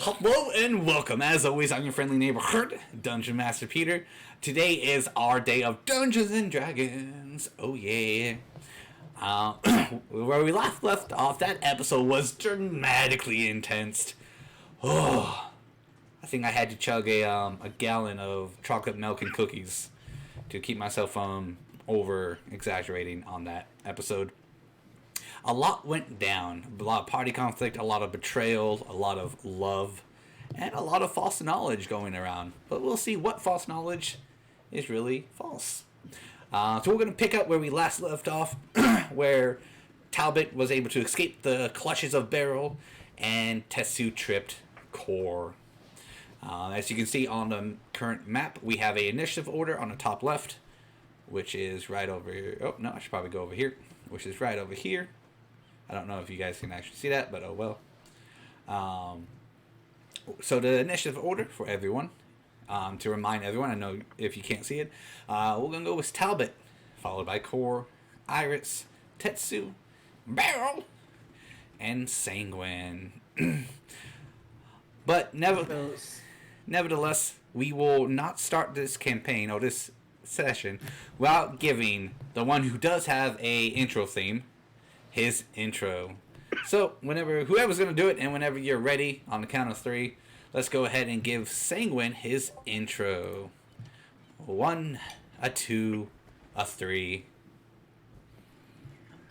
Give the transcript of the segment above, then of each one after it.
Hello and welcome. As always, I'm your friendly neighborhood Dungeon Master Peter. Today is our day of Dungeons and Dragons. Oh yeah. Where we left off, that episode was dramatically intense. Oh, I think I had to chug a gallon of chocolate milk and cookies to keep myself from over exaggerating on that episode. A lot went down. A lot of party conflict, a lot of betrayal, a lot of love, and a lot of false knowledge going around. But we'll see what false knowledge is really false. So we're going to pick up where we last left off, where Talbot was able to escape the clutches of Beryl, and Tetsu tripped Core. As you can see on the current map, we have a initiative order on the top left, which is right over here. Oh, no, I should probably go over here, which is right over here. I don't know if you guys can actually see that, but oh well. So the initiative order for everyone, to remind everyone, I know if you can't see it, we're going to go with Talbot, followed by Core, Iris, Tetsu, Beryl, and Senguine. But nevertheless, we will not start this campaign or this session without giving the one who does have a intro theme his intro. So whoever's going to do it, and whenever you're ready on the count of three, let's go ahead and give Senguine his intro. 1, a 2, a 3.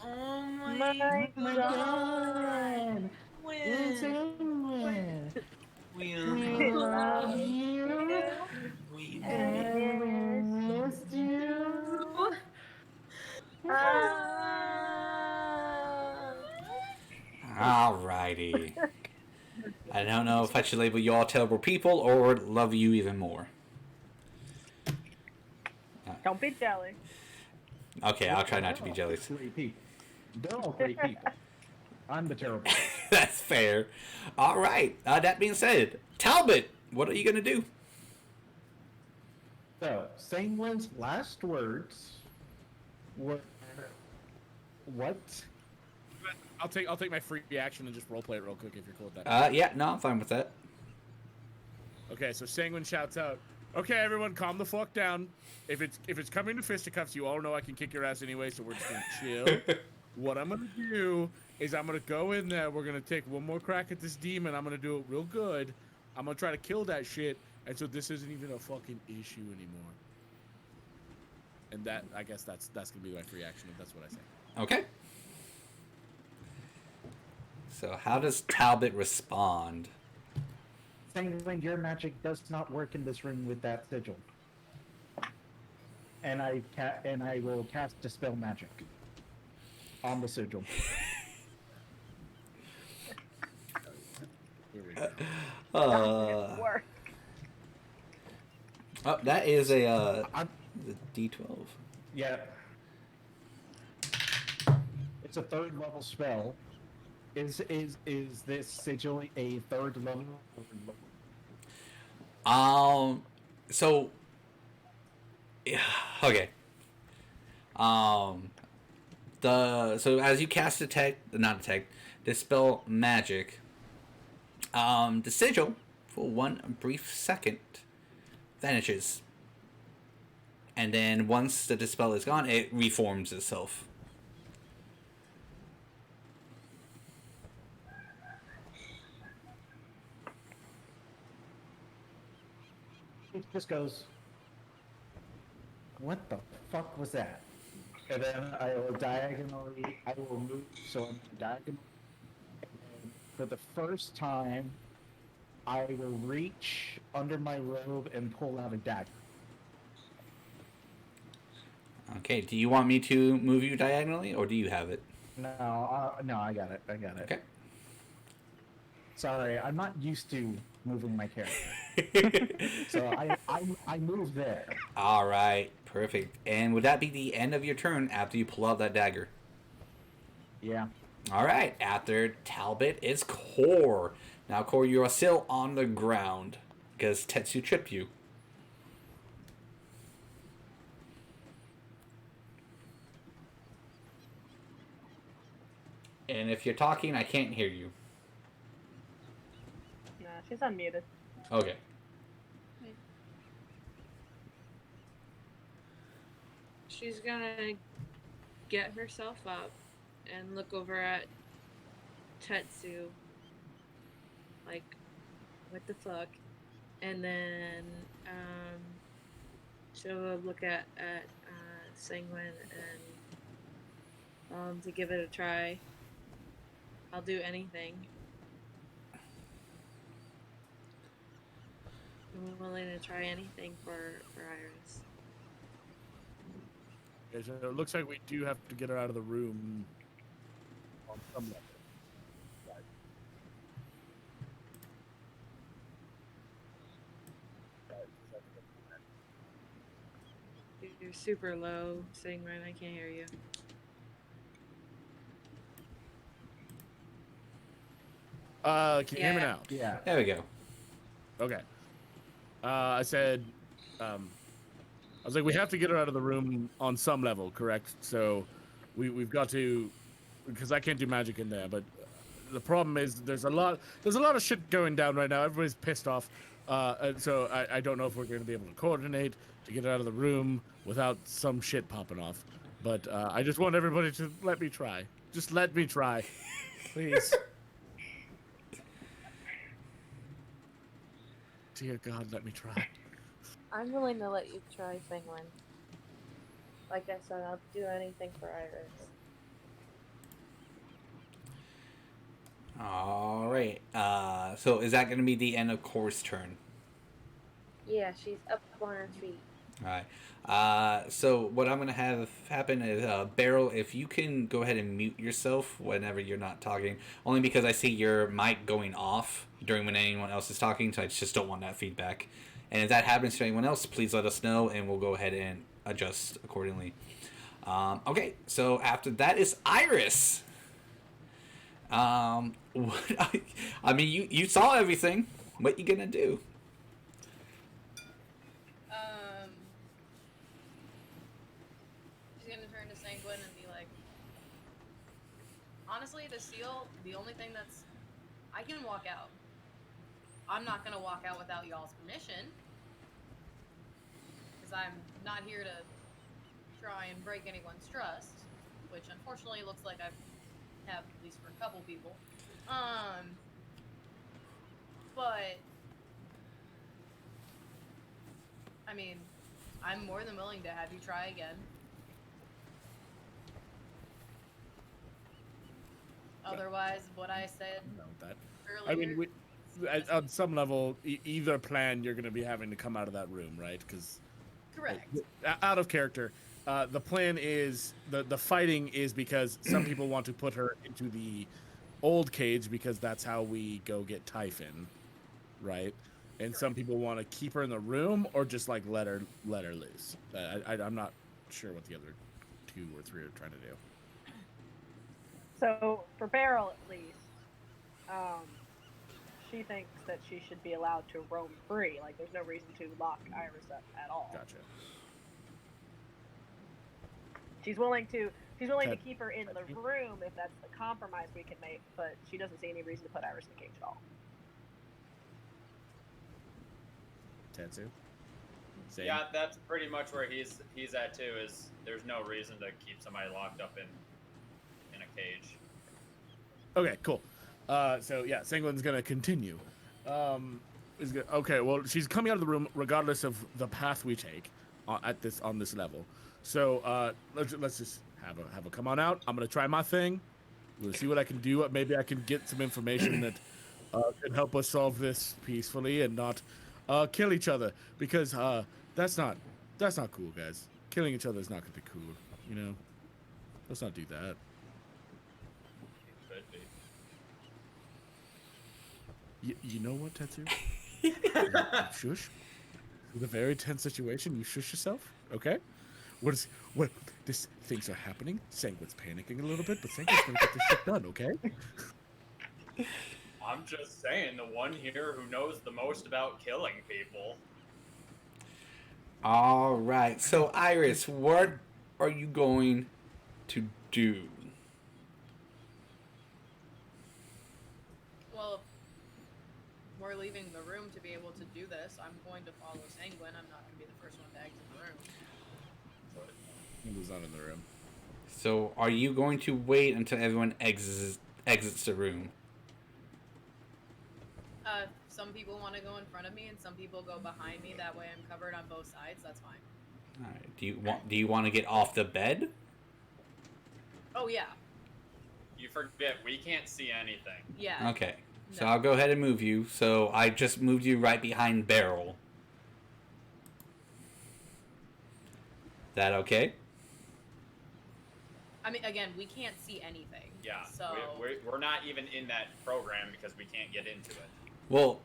Oh my god! When? We love you. We missed you. Alrighty. I don't know if I should label you all terrible people or love you even more. Don't be jealous. Okay, I'll try not to be jealous. They're all great people. I'm the terrible. That's fair. Alright, that being said, Talbot, what are you going to do? So, Sanguine's last words were what? I'll take my free action and just roleplay it real quick if you're cool with that. Yeah, no, I'm fine with that. Okay, so Senguine shouts out, "Okay, everyone, calm the fuck down. If it's coming to fisticuffs, you all know I can kick your ass anyway, so we're just gonna chill. What I'm gonna do is I'm gonna go in there. We're gonna take one more crack at this demon. I'm gonna do it real good. I'm gonna try to kill that shit, and so this isn't even a fucking issue anymore." And that, I guess that's gonna be my free action if that's what I say. Okay. So how does Talbot respond? Sanguine, your magic does not work in this room with that sigil. And I will cast Dispel Magic on the sigil. Here we go. Work. Oh, that is the D12. Yeah. It's a 3rd level spell. Is this sigil a 3rd level? So yeah, okay. So as you cast dispel magic, the sigil for one brief second vanishes, and then once the dispel is gone, it reforms itself. It just goes, what the fuck was that? And then I will move, so I'm diagonal. And for the first time, I will reach under my robe and pull out a dagger. Okay, do you want me to move you diagonally, or do you have it? No, I got it. Okay. Sorry, I'm not used to moving my character. So I move there. All right, perfect. And would that be the end of your turn after you pull out that dagger? Yeah. All right, after Talbot is Core. Now, Core, you are still on the ground because Tetsu tripped you. And if you're talking, I can't hear you. she's unmuted. Okay. She's gonna get herself up and look over at Tetsu. Like, what the fuck? And then she'll look at Senguine and to give it a try. I'll do anything. I'm willing to try anything for Iris. Okay, so it looks like we do have to get her out of the room on some level. Right. You're super low, Senguine. I can't hear you. Can you hear me Yeah. now? Yeah. There we go. Okay. I said, I was like, we have to get her out of the room on some level, correct? So we've got to, because I can't do magic in there, but the problem is there's a lot of shit going down right now. Everybody's pissed off. And so I don't know if we're going to be able to coordinate to get her out of the room without some shit popping off. But I just want everybody to let me try. Just let me try. Please. Dear God, let me try. I'm willing to let you try, Senguine. Like I said, I'll do anything for Iris. All right. So is that going to be the end of Core's turn? Yeah, she's up on her feet. All right. So what I'm going to have happen is, Beryl, if you can go ahead and mute yourself whenever you're not talking, only because I see your mic going off during when anyone else is talking, so I just don't want that feedback. And if that happens to anyone else, please let us know, and we'll go ahead and adjust accordingly. Okay, so after that is Iris. I mean, you saw everything. What you gonna do? She's gonna turn to Senguine and be like, honestly, the seal, the only thing that's, I can walk out. I'm not gonna walk out without y'all's permission. Because I'm not here to try and break anyone's trust, which unfortunately looks like I have, at least for a couple people. But I mean, I'm more than willing to have you try again. Otherwise, what I said No, that. earlier. I mean, on some level, either plan, you're going to be having to come out of that room, right? Because correct. out of character, the plan is the fighting is because some people want to put her into the old cage because that's how we go get Typhon, right? And some people want to keep her in the room or just like let her loose. I'm not sure what the other 2 or 3 are trying to do. So for Beryl, at least, she thinks that she should be allowed to roam free. Like, there's no reason to lock Iris up at all. Gotcha. She's willing to Okay. keep her in the room if that's the compromise we can make, but she doesn't see any reason to put Iris in the cage at all. Tetsu? Same? Yeah, that's pretty much where he's at too. Is there's no reason to keep somebody locked up in a cage. Okay, cool. So yeah, Senguine's gonna continue. Okay, well, she's coming out of the room regardless of the path we take on this level. So let's just have a come on out. I'm gonna try my thing. We'll see what I can do. Maybe I can get some information that can help us solve this peacefully and not kill each other, because that's not cool, guys. Killing each other is not gonna be cool. You know, let's not do that. Could be. You know what, Tetsu? You shush. With a very tense situation, you shush yourself, okay? What things are happening? Senguine's panicking a little bit, but Senguine's gonna get this shit done, okay? I'm just saying, the one here who knows the most about killing people. All right. So Iris, what are you going to do? Well, we're before leaving the room to be able to do this. I'm going to follow Senguine. I'm not going to be the first one to exit the room. He was not in the room. So, are you going to wait until everyone exits the room? Some people want to go in front of me, and some people go behind me. That way, I'm covered on both sides. That's fine. All right. Do you want to get off the bed? Oh yeah. You forget we can't see anything. Yeah. Okay. So No. I'll go ahead and move you. So I just moved you right behind Beryl. That okay? I mean, again, we can't see anything. Yeah. So We're not even in that program because we can't get into it. Well,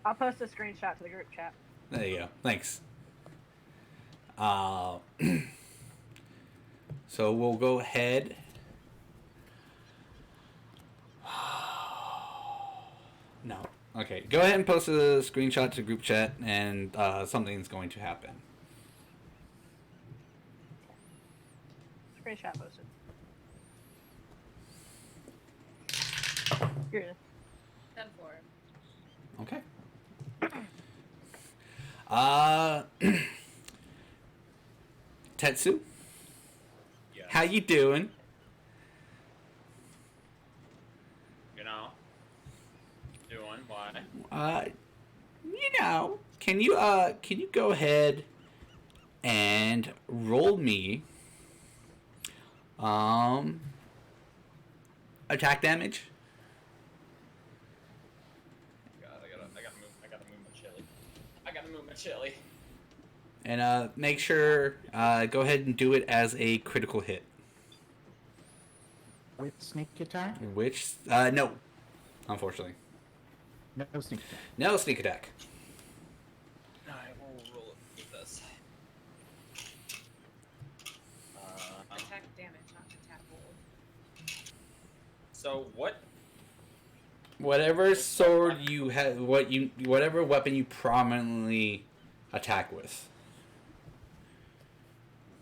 I'll post a screenshot to the group chat. there you go. Thanks. So we'll go ahead. No. Okay. Go ahead and post a screenshot to group chat, and something's going to happen. Screenshot posted. You're in. 10-4. Okay. Tetsu, Yeah. how you doing? You know? Doing why? Can you go ahead and roll me attack damage? God, I gotta move my chili. I gotta move my chili. And make sure go ahead and do it as a critical hit. With sneak attack? Which no, unfortunately. No sneak attack. No sneak attack. I will roll it with this. Attack damage, not attack roll. So what? Whatever sword you have, whatever weapon you prominently attack with.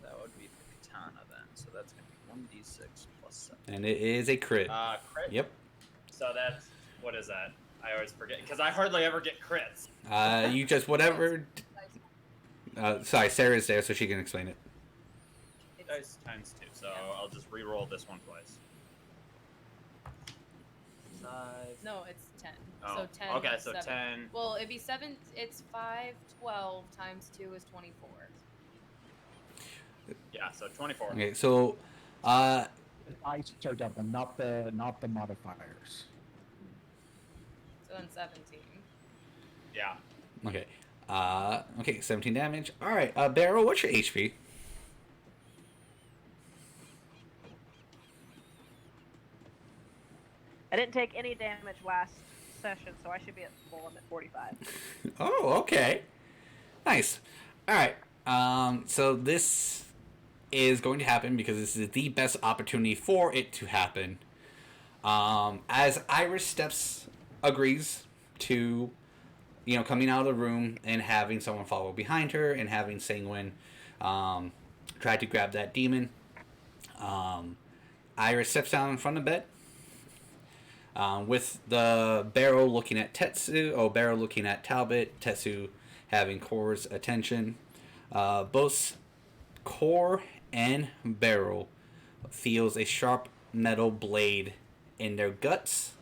That would be the katana then. So that's gonna be 1d6 plus 7. And it is a crit. Crit. Yep. So that's what is that? I always forget because I hardly ever get crits. You just whatever. Sorry, Sarah's there, so she can explain it. Dice times 2. So I'll just re-roll this one twice. 5. No, it's 10. Oh, So 10. okay, is so 7. 10. Well, it'd be 7. It's 5. 12 times 2 is 24. Yeah, so 24. Okay, so The dice are double, not the modifiers. So then 17. Yeah. okay. Okay, 17 damage. All right, Beryl, what's your HP? I didn't take any damage last session, so I should be at full. I'm at 45. Oh, okay. Nice. All right. So this is going to happen because this is the best opportunity for it to happen. As Iris agrees to, coming out of the room and having someone follow behind her and having Senguine try to grab that demon. Iris steps down in front of the bed. With the Beryl looking at Beryl looking at Talbot, Tetsu having Core's attention. Both Core and Beryl feels a sharp metal blade in their guts.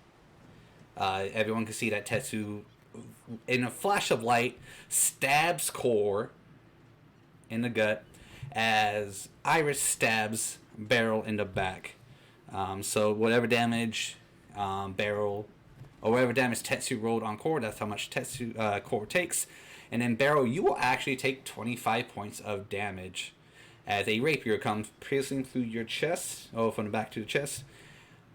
Everyone can see that Tetsu, in a flash of light, stabs Core in the gut as Iris stabs Beryl in the back. So whatever damage Beryl, or whatever damage Tetsu rolled on Core, that's how much Core takes. And then Beryl, you will actually take 25 points of damage as a rapier comes piercing through your chest, from the back to the chest.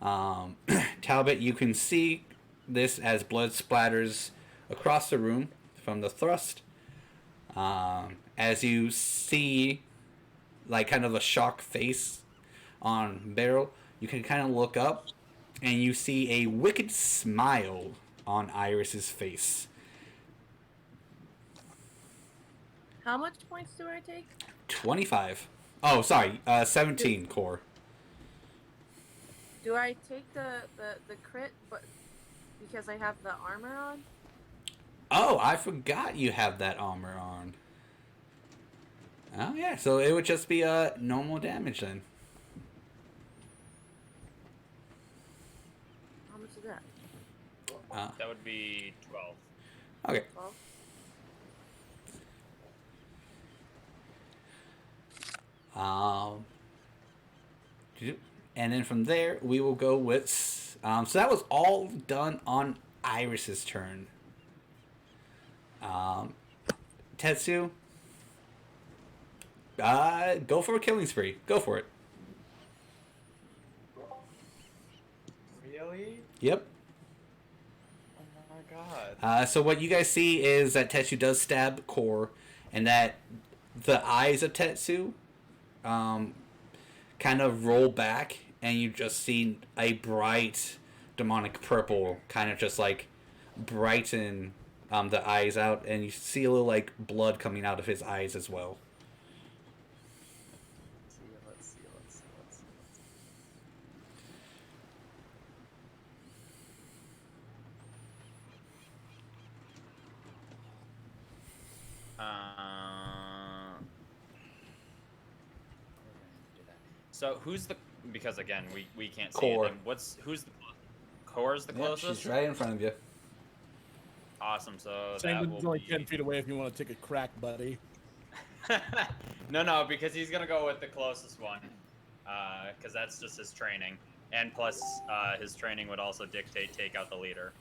Talbot, you can see this as blood splatters across the room from the thrust. As you see, like, kind of a shocked face on Beryl, you can kind of look up and you see a wicked smile on Iris's face. How much points do I take? 25. Oh, sorry, 17 Core. Do I take the crit, but Because I have the armor on? Oh, I forgot you have that armor on. Oh yeah, so it would just be normal damage then. How much is that? That would be 12. Okay. 12? And then from there we will go with. So that was all done on Iris's turn. Tetsu. Go for a killing spree. Go for it. Really? Yep. Oh my god. So what you guys see is that Tetsu does stab Core, and that the eyes of Tetsu kind of roll back, and you just see a bright demonic purple kind of just like brighten the eyes out, and you see a little like blood coming out of his eyes as well. Let's see. So who's the? Because again, we can't see Core. them. Who's the? Core's the Yep, closest. she's right in front of you. Awesome. So that Sanguine's will only be... 10 feet away if you want to take a crack, buddy. No, because he's gonna go with the closest one, because that's just his training, and plus his training would also dictate take out the leader.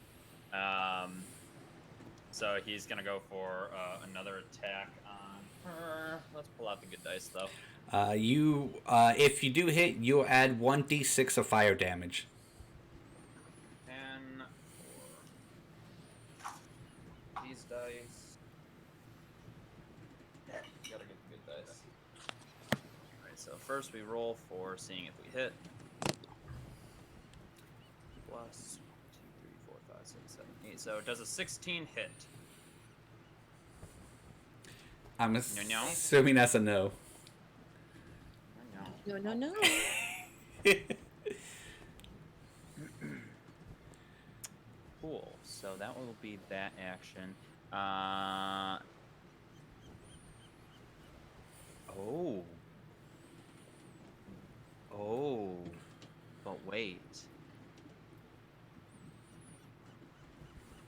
So he's gonna go for another attack on her. Let's pull out the good dice though. If you do hit, you'll add 1d6 of fire damage. 10 for these dice. Gotta get the good dice. Alright, so first we roll for seeing if we hit. Plus 2, 3, 4, 5, 6, 7, 8. So it does a 16 hit. I'm No. assuming that's a no. No. Cool. So that will be that action. Oh. But wait.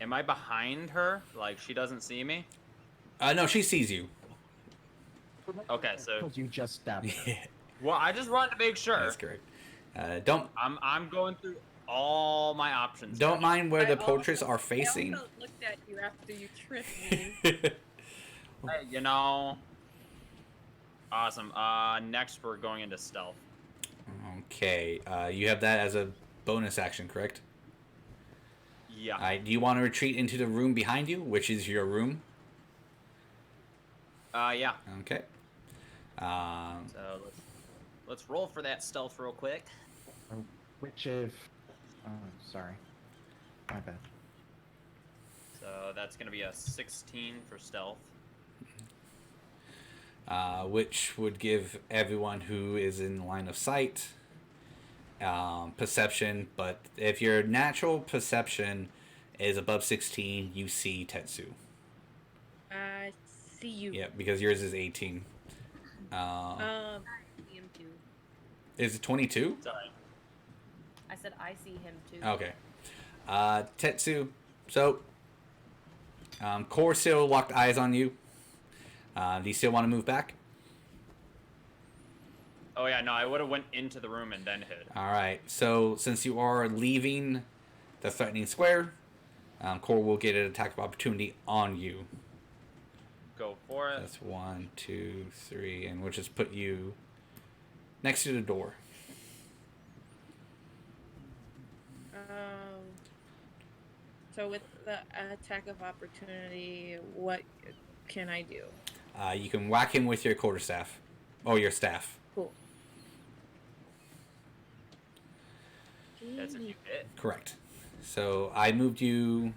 Am I behind her? Like she doesn't see me? No, she sees you. Okay, so Because you just stabbed her. well, I just wanted to make sure. That's correct. Don't I'm going through all my options. don't mind where the I portraits also- are facing. I also looked at you after you tripped me. Hey, awesome. Next we're going into stealth. Okay, you have that as a bonus action, correct? Yeah. Do you want to retreat into the room behind you, which is your room? Yeah. Okay. So let's roll for that stealth real quick. Which if... Oh, sorry. My bad. So that's gonna be a 16 for stealth. Which would give everyone who is in line of sight perception, but if your natural perception is above 16, you see Tetsu. I see you. Yeah, because yours is 18. I see him too. Is it 22? Sorry. I said I see him too. Okay. Tetsu, so Core still locked eyes on you. Do you still want to move back? Oh yeah, no, I would have went into the room and then hit. All right. So since you are leaving the threatening square, Core will get an attack of opportunity on you. Go for it. That's 1, 2, 3, and we'll just put you next to the door. So with the attack of opportunity, what can I do? You can whack him with your quarterstaff. Or your staff. Cool. That's if you hit. Correct. So I moved you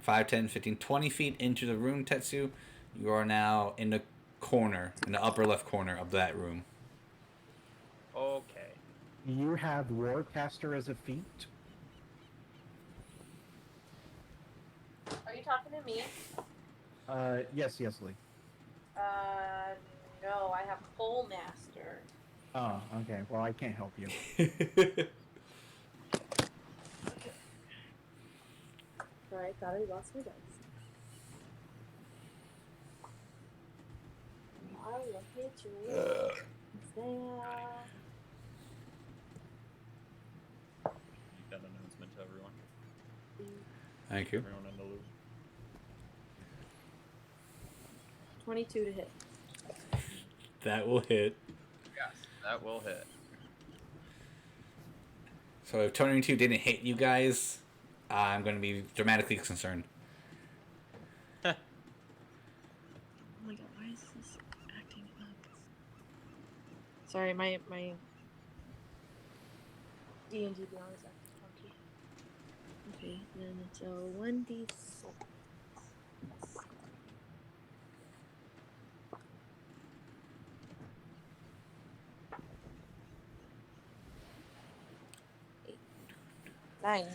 5, 10, 15, 20 feet into the room, Tetsu. You are now in the corner, in the upper left corner of that room. Okay. You have Warcaster as a feat. talking to me? Yes, Yeslie. No, I have Pole Master. Oh, okay. Well, I can't help you. Sorry, I thought I lost my dice. I'll look at you. Is there... Got an announcement to everyone. Thank you. Everyone in the loop. 22 to hit. That will hit. Yes, that will hit. So if 22 didn't hit you guys, I'm going to be dramatically concerned. Oh my god, why is this acting up? Sorry, my D&D Beyond is acting funky. Okay, then it's a 1d6. Nine.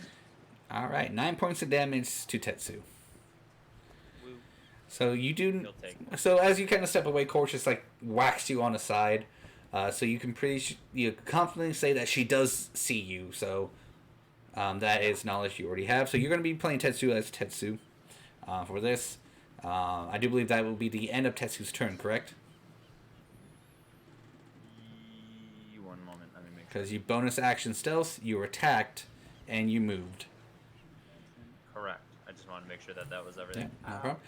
All right, 9 points of damage to Tetsu. Woo. So you do. He'll take it. So as you kind of step away, Corch just like whacks you on the side. So you can you confidently say that she does see you. So that is knowledge you already have. So you're going to be playing Tetsu as Tetsu for this. I do believe that will be the end of Tetsu's turn, correct? One moment, let me make sure. Because you bonus action stealth, you were attacked, and you moved. Correct. I just want to make sure that that was everything. Yeah, no problem.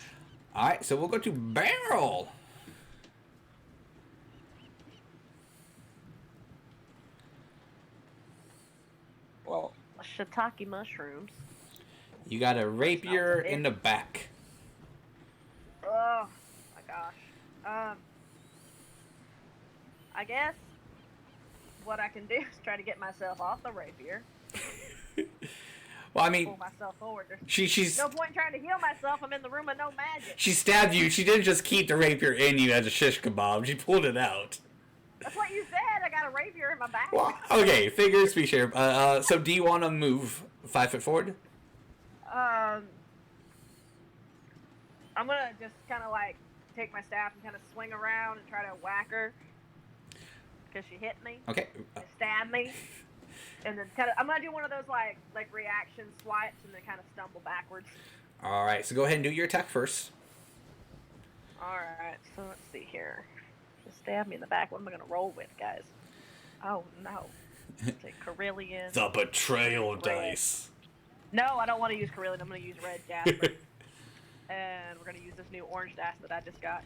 All right, so we'll go to Beryl. Well, shiitake mushrooms. You got a rapier in the back. Oh my gosh. I guess what I can do is try to get myself off the rapier. Well, I mean, Pull myself forward. There's she's no point in trying to heal myself. I'm in the room of no magic. she stabbed you. She didn't just keep the rapier in you as a shish kebab. She pulled it out. That's what you said. I got a rapier in my back. Well, okay, figure speech here. So do you want to move 5 foot forward? I'm gonna just kind of like take my staff and kind of swing around and try to whack her because she hit me, Okay. and stabbed me, and then kind of I'm gonna do one of those like reaction swipes and then kind of stumble backwards. All right. So go ahead and do your attack first. All right, so let's see here. Just stab me in the back. What am I gonna roll with, guys? Oh no. Take Carillion. The betrayal Red. dice. No, I don't want to use Carillion. I'm gonna use Red Jasper. And we're gonna use this new orange dash that I just got.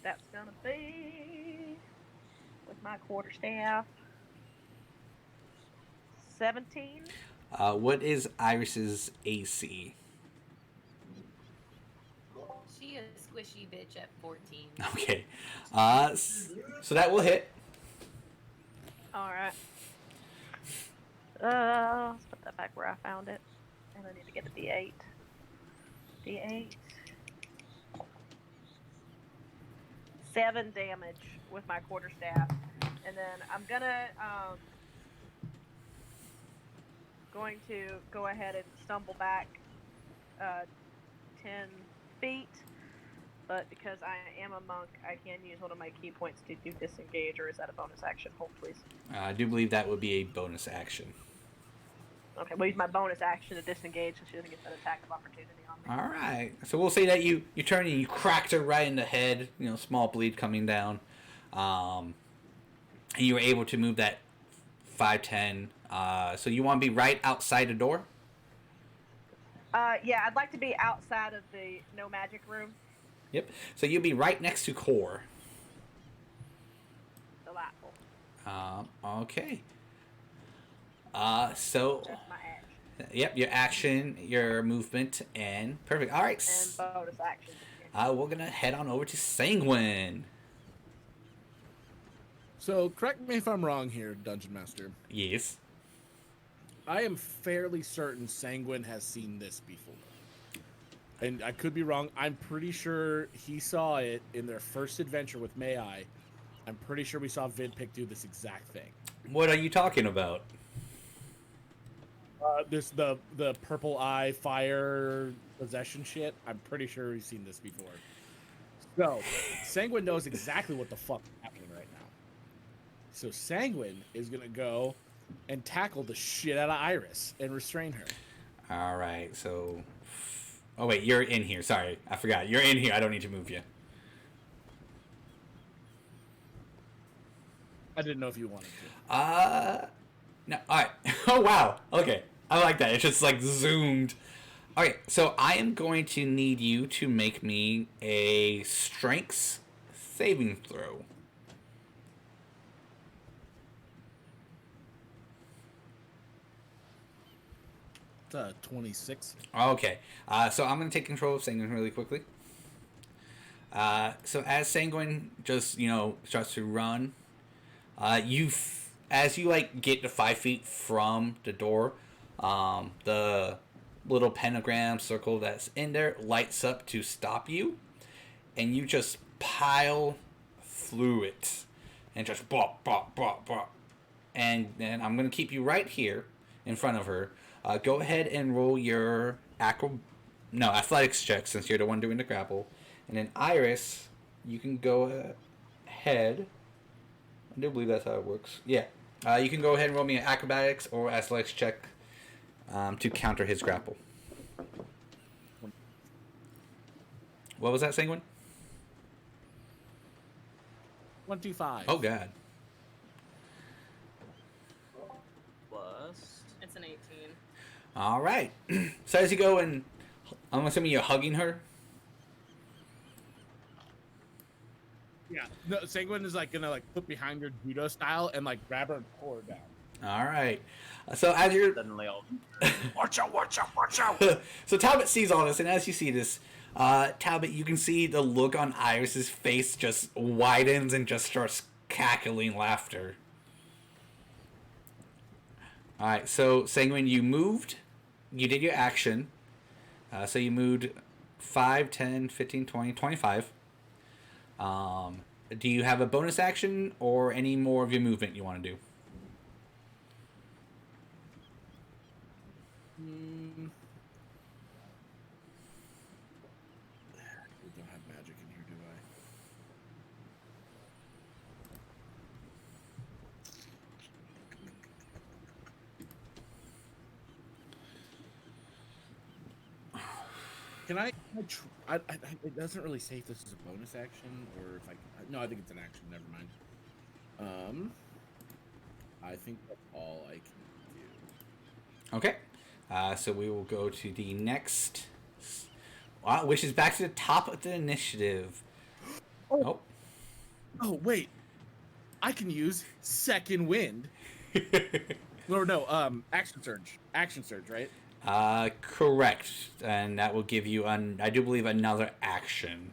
That's gonna be with my quarterstaff. 17. What is Iris's AC? She a squishy bitch at 14. Okay. So that will hit. All right. Let's put that back where I found it, and I need to get a D8. D8. 7 damage with my quarterstaff, and then I'm gonna going to go ahead and stumble back 10 feet. But because I am a monk, I can use one of my key points to do disengage, or is that a bonus action? Hold, please. I do believe that would be a bonus action. Okay, we'll use my bonus action to disengage so she doesn't get that attack of opportunity on me. All right. So we'll say that you turn and you cracked her right in the head. You know, small bleed coming down. And you were able to move that 5'10". So you want to be right outside the door? Yeah, I'd like to be outside of the no magic room. Yep. So you'll be right next to Core. Delightful. Okay. So, That's my action. yep, your action, your movement, and perfect. All right. And bonus action. We're gonna head on over to Senguine. So, correct me if I'm wrong here, Dungeon Master. Yes. I am fairly certain Senguine has seen this before. And I could be wrong. I'm pretty sure he saw it in their first adventure with May I. I'm pretty sure we saw Vidpick do this exact thing. What are you talking about? the purple eye fire possession shit. I'm pretty sure we've seen this before. So Senguine knows exactly what the fuck is happening right now. So Senguine is gonna go and tackle the shit out of Iris and restrain her. All right. So, oh wait, you're in here. Sorry, I forgot. You're in here. I don't need to move you. I didn't know if you wanted to. No. All right. Oh wow. Okay. I like that. It's just like zoomed. All right. So I am going to need you to make me a strength saving throw. It's 26. Okay. So I'm going to take control of Sanguine really quickly. So as Sanguine just, starts to run, as you like get to 5 feet from the door, the little pentagram circle that's in there lights up to stop you, and you just pile through it, and just bop, bop, bop, bop. And then I'm going to keep you right here in front of her. Go ahead and roll your athletics check, since you're the one doing the grapple. And then Iris, you can go ahead. I do believe that's how it works. Yeah. You can go ahead and roll me an acrobatics or athletics check to counter his grapple. What was that, Sanguine? 25. Oh, God. Plus. It's an 18. All right. So as you go and I'm assuming you're hugging her. Yeah. No, Sanguine is gonna put behind her judo style and grab her and pull her down. All right. So as you're Suddenly all. Watch out! Watch out! Watch out! so Talbot sees all this, and as you see this, Talbot, you can see the look on Iris's face just widens and just starts cackling laughter. All right. So Sanguine, you moved. You did your action. So you moved 5, 10, 15, 20, 25. Do you have a bonus action or any more of your movement you want to do? We don't have magic in here, do I? Can I it doesn't really say if this is a bonus action or if no, I think it's an action. Never mind. I think that's all I can do. Okay. So we will go to the next, which is back to the top of the initiative. Oh. Oh, wait. I can use second wind. Or no, action surge. Action surge, right? Correct. And that will give you, I do believe, another action.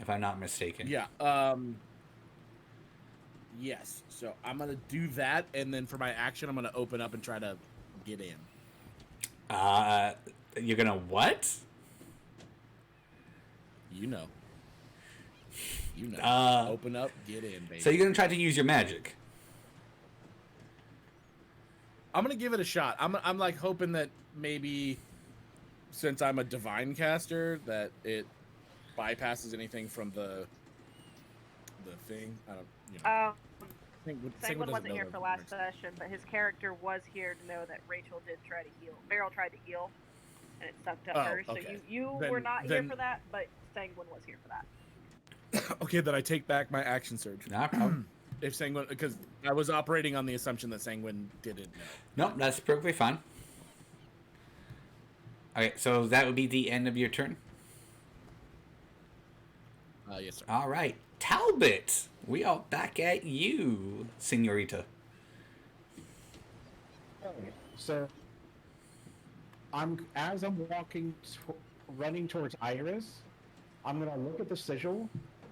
If I'm not mistaken. Yeah. Yes. So I'm going to do that, and then for my action, I'm going to open up and try to get in. You're going to what? You know. Open up, get in, baby. So you're going to try to use your magic? I'm gonna give it a shot. I'm hoping that maybe, since I'm a divine caster, that it bypasses anything from the thing. I don't, Senguine wasn't here for last session, but his character was here to know that Rachel did try to heal. Beryl tried to heal, and it sucked up her. So okay. you were not here for that, but Senguine was here for that. Okay, then I take back my action surge. No problem. If Sanguine, because I was operating on the assumption that Sanguine didn't know. Nope, that's perfectly fine. Okay, so that would be the end of your turn. Yes, sir. All right, Talbot, we are back at you, Senorita. Okay, so as I'm running towards Iris, I'm gonna look at the sigil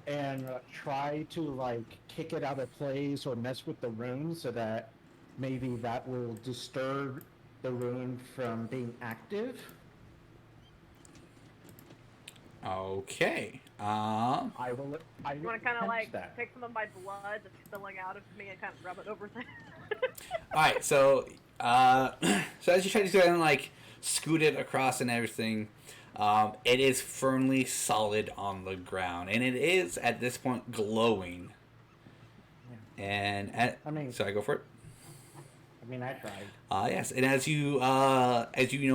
and try to kick it out of place or mess with the rune so that maybe that will disturb the rune from being active. Okay. I will You want to kind of attempt that. take some of my blood that's spilling out of me and kind of rub it over there? All right, so so as you try to go and like scoot it across and everything, it is firmly solid on the ground, and it is at this point glowing. And sorry, go for it. I mean, I tried. Yes, and as you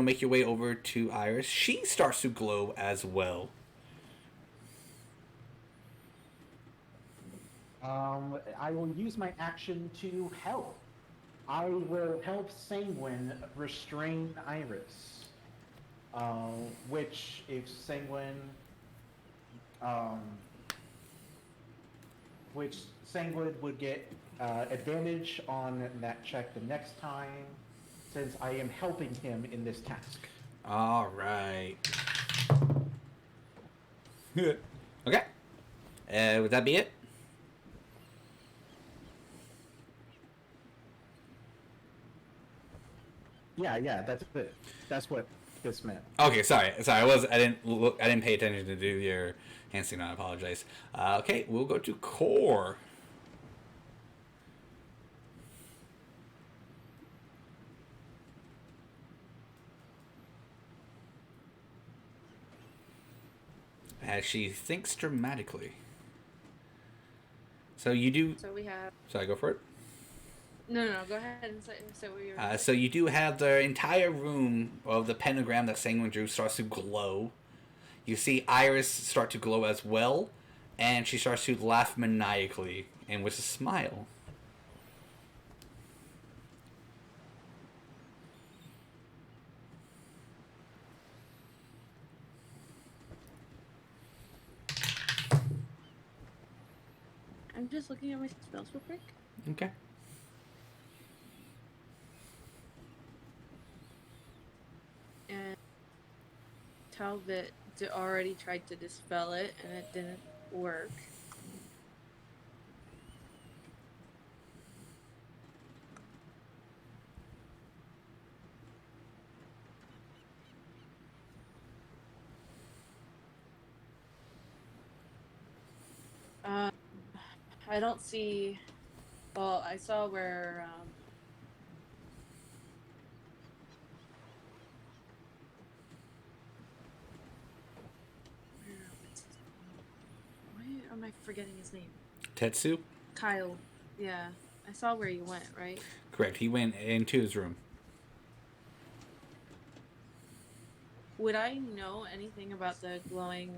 make your way over to Iris, she starts to glow as well. I will use my action to help. I will help Senguine restrain Iris. Which, if Senguine, would get advantage on that check the next time, since I am helping him in this task. All right. Okay. Would that be it? Yeah, that's it. That's what this meant. Okay, sorry. I didn't pay attention to do your hand signal. I apologize. Okay, we'll go to core. As she thinks dramatically. So you do. So we have. Sorry, go for it. No, go ahead and say what you were. So you do have the entire room of the pentagram that Senguine drew starts to glow. You see Iris start to glow as well, and she starts to laugh maniacally and with a smile. I'm just looking at my spells real quick. Okay. And Talbot already tried to dispel it, and it didn't work. I don't see. Well, I saw where. Why am I forgetting his name? Tetsu? Kyle. Yeah, I saw where you went, right? Correct. He went into his room. Would I know anything about the glowing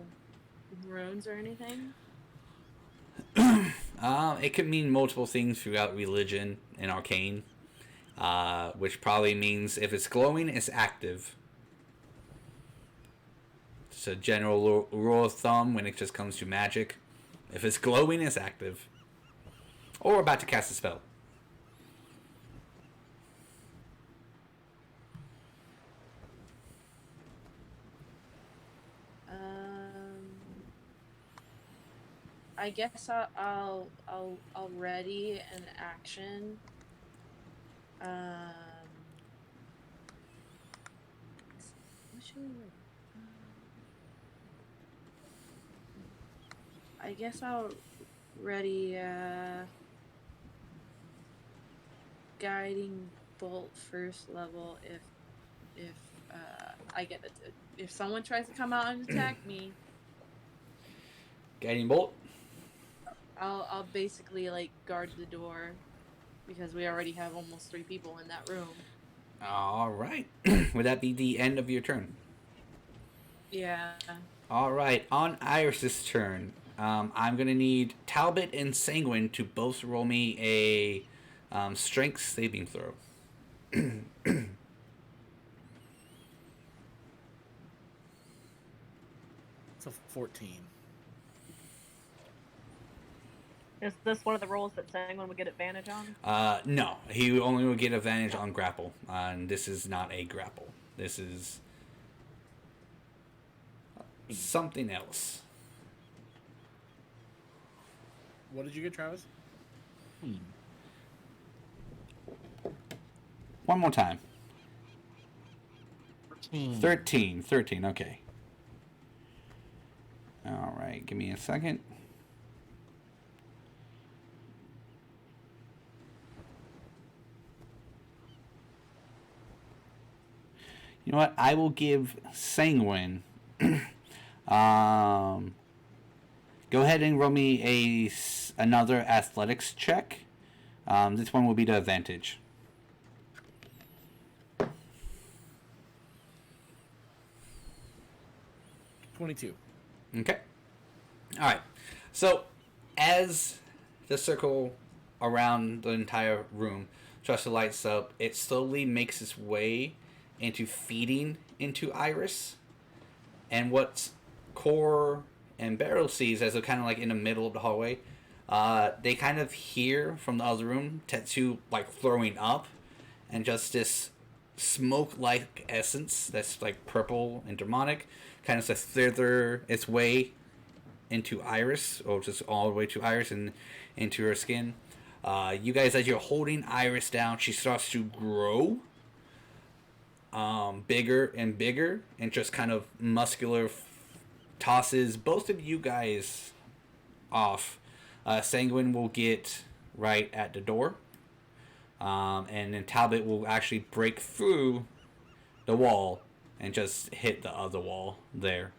runes or anything? It could mean multiple things throughout religion and arcane, which probably means if it's glowing, it's active. It's a general rule of thumb when it just comes to magic. If it's glowing, it's active. Or about to cast a spell. I guess I'll ready an action. What should we do? I guess I'll ready guiding bolt first level if I get it. If someone tries to come out and attack me. Guiding bolt. I'll basically like guard the door because we already have almost 3 people in that room. All right. Would that be the end of your turn? Yeah. All right. On Iris's turn, I'm gonna need Talbot and Senguine to both roll me a strength saving throw. It's a 14. Is this one of the rolls that Senguine would get advantage on? No, he only will get advantage on grapple, and this is not a grapple. This is something else. What did you get, Travis? One more time. 13. 13, okay. All right, give me a second. You know what? I will give Senguine. Go ahead and roll me another athletics check. This one will be the advantage. 22. Okay. All right. So, as the circle around the entire room starts to lights up, it slowly makes its way into feeding into Iris. And what Core and Beryl sees as they're kind of like in the middle of the hallway, they kind of hear from the other room Tetsu like throwing up, and just this smoke-like essence that's like purple and demonic kind of slither its way into Iris, or just all the way to Iris and into her skin. You guys, as you're holding Iris down, she starts to grow bigger and bigger, and just kind of muscular tosses both of you guys off. Senguine will get right at the door, and then Talbot will actually break through the wall and just hit the other wall there.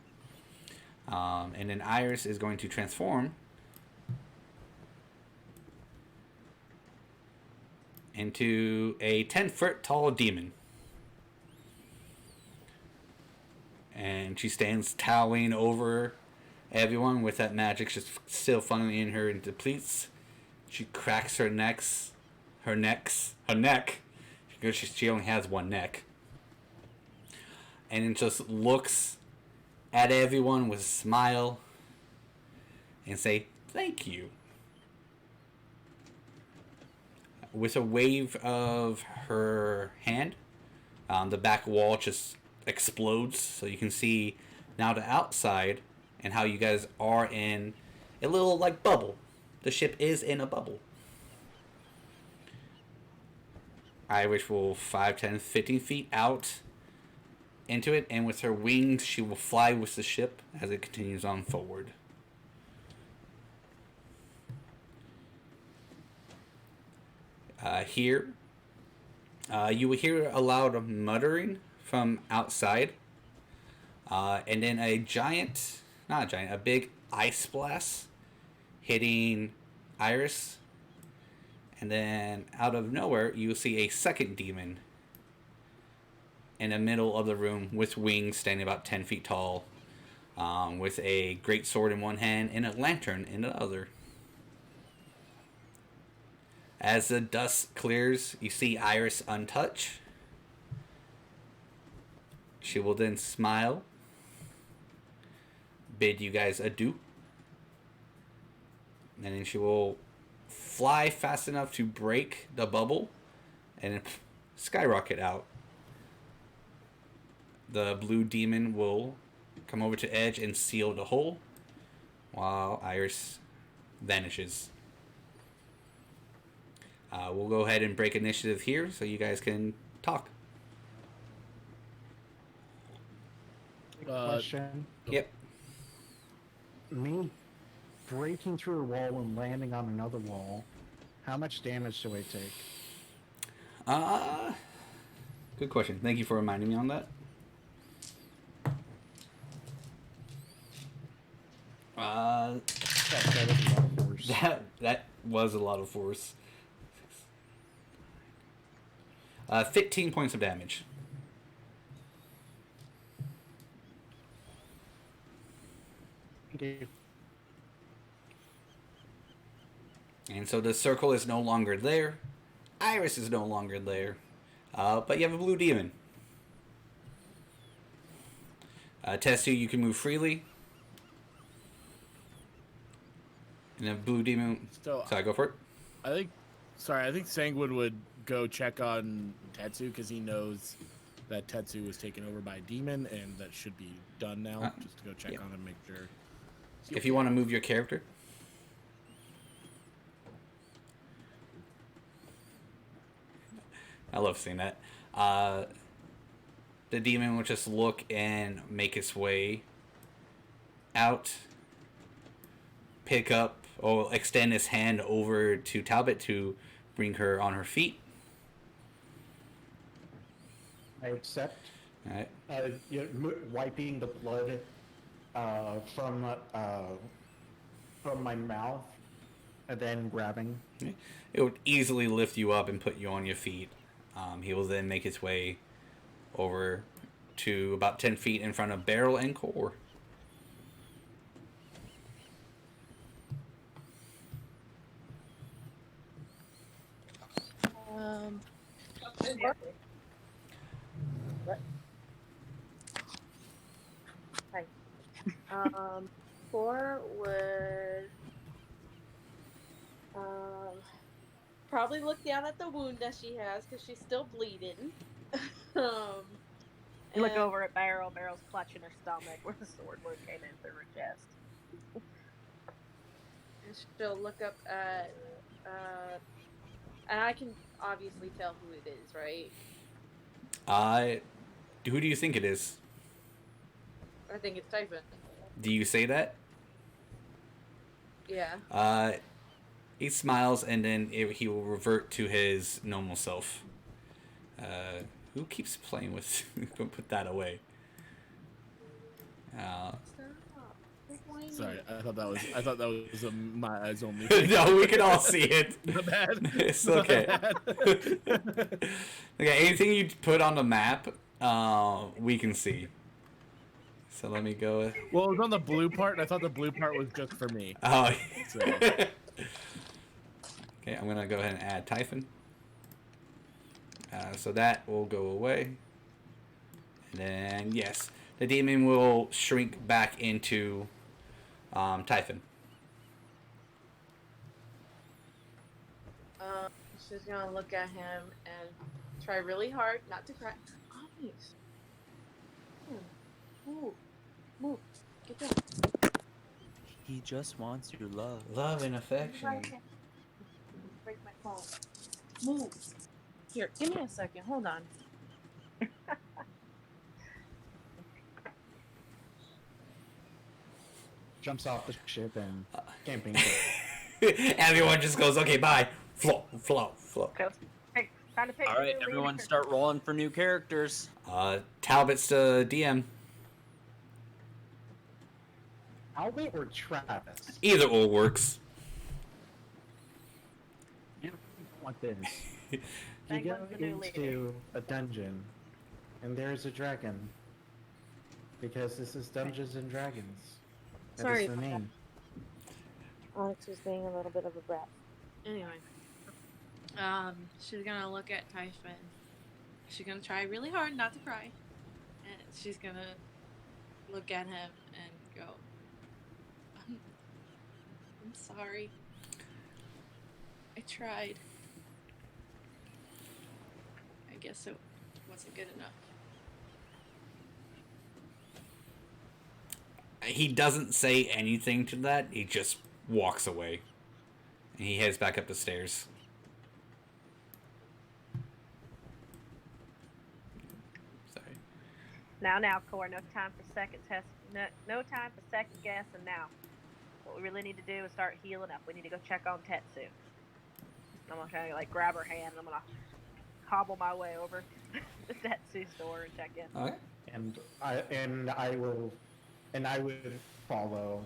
And then Iris is going to transform into a 10-foot tall demon. And she stands towering over everyone with that magic just still funneling in her and depletes. She cracks her neck, because she only has one neck. And it just looks at everyone with a smile and say, "Thank you." With a wave of her hand, the back wall just explodes, so you can see now the outside and how you guys are in a little like bubble. The ship is in a bubble. Irish will 5, 10, 15 feet out into it, and with her wings she will fly with the ship as it continues on forward. Here, you will hear a loud muttering from outside, and then a big ice blast hitting Iris, and then out of nowhere you will see a second demon in the middle of the room with wings standing about 10 feet tall, with a great sword in one hand and a lantern in the other. As the dust clears, you see Iris untouched. She will then smile, bid you guys adieu, and then she will fly fast enough to break the bubble and then skyrocket out. The blue demon will come over to edge and seal the hole, while Iris vanishes. We'll go ahead and break initiative here so you guys can talk. Question. Yep. Me breaking through a wall and landing on another wall, how much damage do I take? Good question. Thank you for reminding me on that. That was a lot of force. 15 points of damage. Thank you. And so the circle is no longer there. Iris is no longer there. But you have a blue demon. Tetsu, you can move freely. And a blue demon... Sorry, go for it. I think Senguine would go check on Tetsu because he knows that Tetsu was taken over by a demon and that should be done now. Just to go check on him, make sure. If you want to move your character. I love seeing that. The demon will just look and make its way out, pick up, or extend his hand over to Talbot to bring her on her feet. I accept. All right. Wiping the blood from my mouth, and then grabbing. It would easily lift you up and put you on your feet. He will then make his way over to about 10 feet in front of Beryl and Core. What? Hi. 4 would probably look down at the wound that she has because she's still bleeding. You look and- over at Beryl. Beryl's clutching her stomach where the sword wound came in through her chest. And she'll look up at, and I can obviously tell who it is, right? Who do you think it is? I think it's Typhon. Do you say that? Yeah. He smiles and then he will revert to his normal self. Who keeps playing with? Put that away. Stop. Quit whining. Sorry, I thought that was my eyes only. No, we can all see it. My bad. It's My okay. bad. Okay, anything you put on the map, we can see. So let me go. Well, it was on the blue part, and I thought the blue part was just for me. Oh. So. Okay, I'm gonna go ahead and add Typhon. So that will go away. And then yes, the demon will shrink back into Typhon. She's gonna look at him and try really hard not to cry. Obvious. Move. Move. Get down. He just wants your love. Love and affection. Break my phone. Move. Here, give me a second. Hold on. Jumps off the ship and camping. Everyone just goes, okay, bye. Flop, flop, flop. Hey, time to pick All a right, new everyone, leader. start rolling for new characters. Talbot's the DM. Albert or Travis? Either or works. You want this? You go Penguin's the new leader. into a dungeon, and there's a dragon. Because this is Dungeons and Dragons. That Sorry is the about that. name. Alex was being a little bit of a brat. Anyway, she's gonna look at Typhon. She's gonna try really hard not to cry, and she's gonna look at him and go, I'm sorry. I tried. I guess it wasn't good enough. He doesn't say anything to that. He just walks away. And he heads back up the stairs. Sorry. Now, Core. No time for second test. No time for second guess. And now, what we really need to do is start healing up. We need to go check on Tetsu. I'm gonna try to grab her hand. And I'm gonna hobble my way over to the Tetsu store and check in. Okay. And I would follow,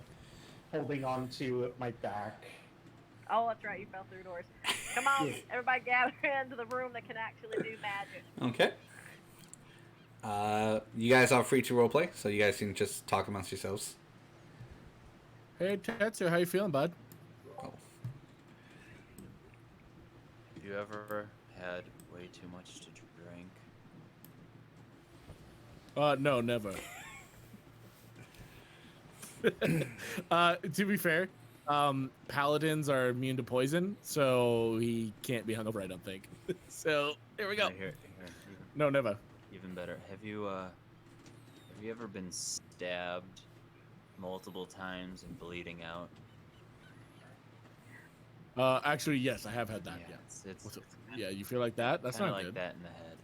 holding on to my back. Oh, that's right. You fell through doors. Come on, Yes. everybody, gather into the room that can actually do magic. Okay. You guys are free to roleplay, so you guys can just talk amongst yourselves. Hey, Tetsu, how you feeling, bud? Oh. Have you ever had way too much to drink? No, never. To be fair, paladins are immune to poison, so he can't be hungover, I don't think. So, there we go. Right, here, No, never. even better. Have you ever been stabbed multiple times and bleeding out? Actually, yes, I have had that, yeah. It's Yeah, you feel like that? That's kinda not like good. that in the head.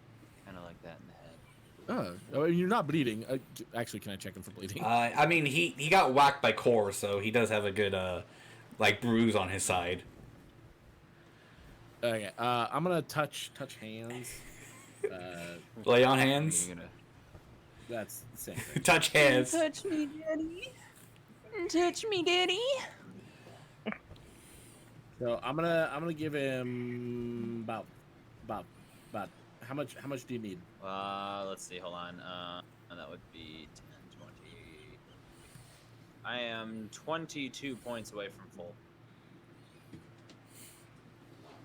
Kind of like that in the head. Oh, you're not bleeding. Actually, can I check him for bleeding? I mean, he got whacked by Core, so he does have a good, bruise on his side. Okay, I'm gonna touch hands. Lay on hands. You're gonna That's the same thing. Touch hands. Touch me, daddy. Touch me, daddy. So I'm gonna give him about how much do you need? Let's see. Hold on. That would be 10, 20. I am 22 points away from full.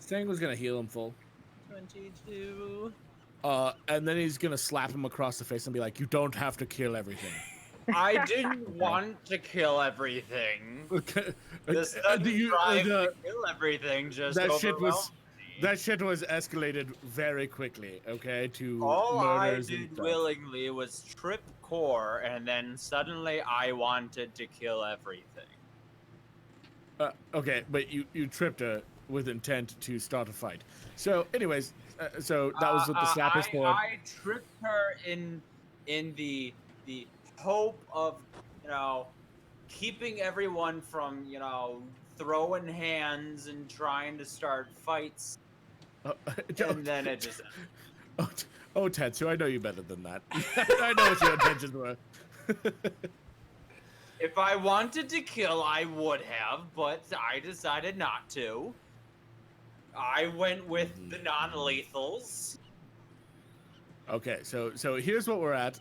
Sanguine's gonna heal him full. 22. And then he's gonna slap him across the face and be like, "You don't have to kill everything." I didn't want to kill everything. Okay. This Do sudden you- drive the- to kill everything just that shit overwhelmed was me. that shit was escalated very quickly. Okay, to All I murders and did stuff. willingly was trip core, and then suddenly I wanted to kill everything. Okay, but you tripped her with intent to start a fight. So, anyways, so that was what the slap is for. I tripped her in the hope of, keeping everyone from, throwing hands and trying to start fights, and then it just Oh, Tetsu, I know you better than that. I know what your intentions were. If I wanted to kill, I would have, but I decided not to. I went with the non-lethals. Okay, so here's what we're at.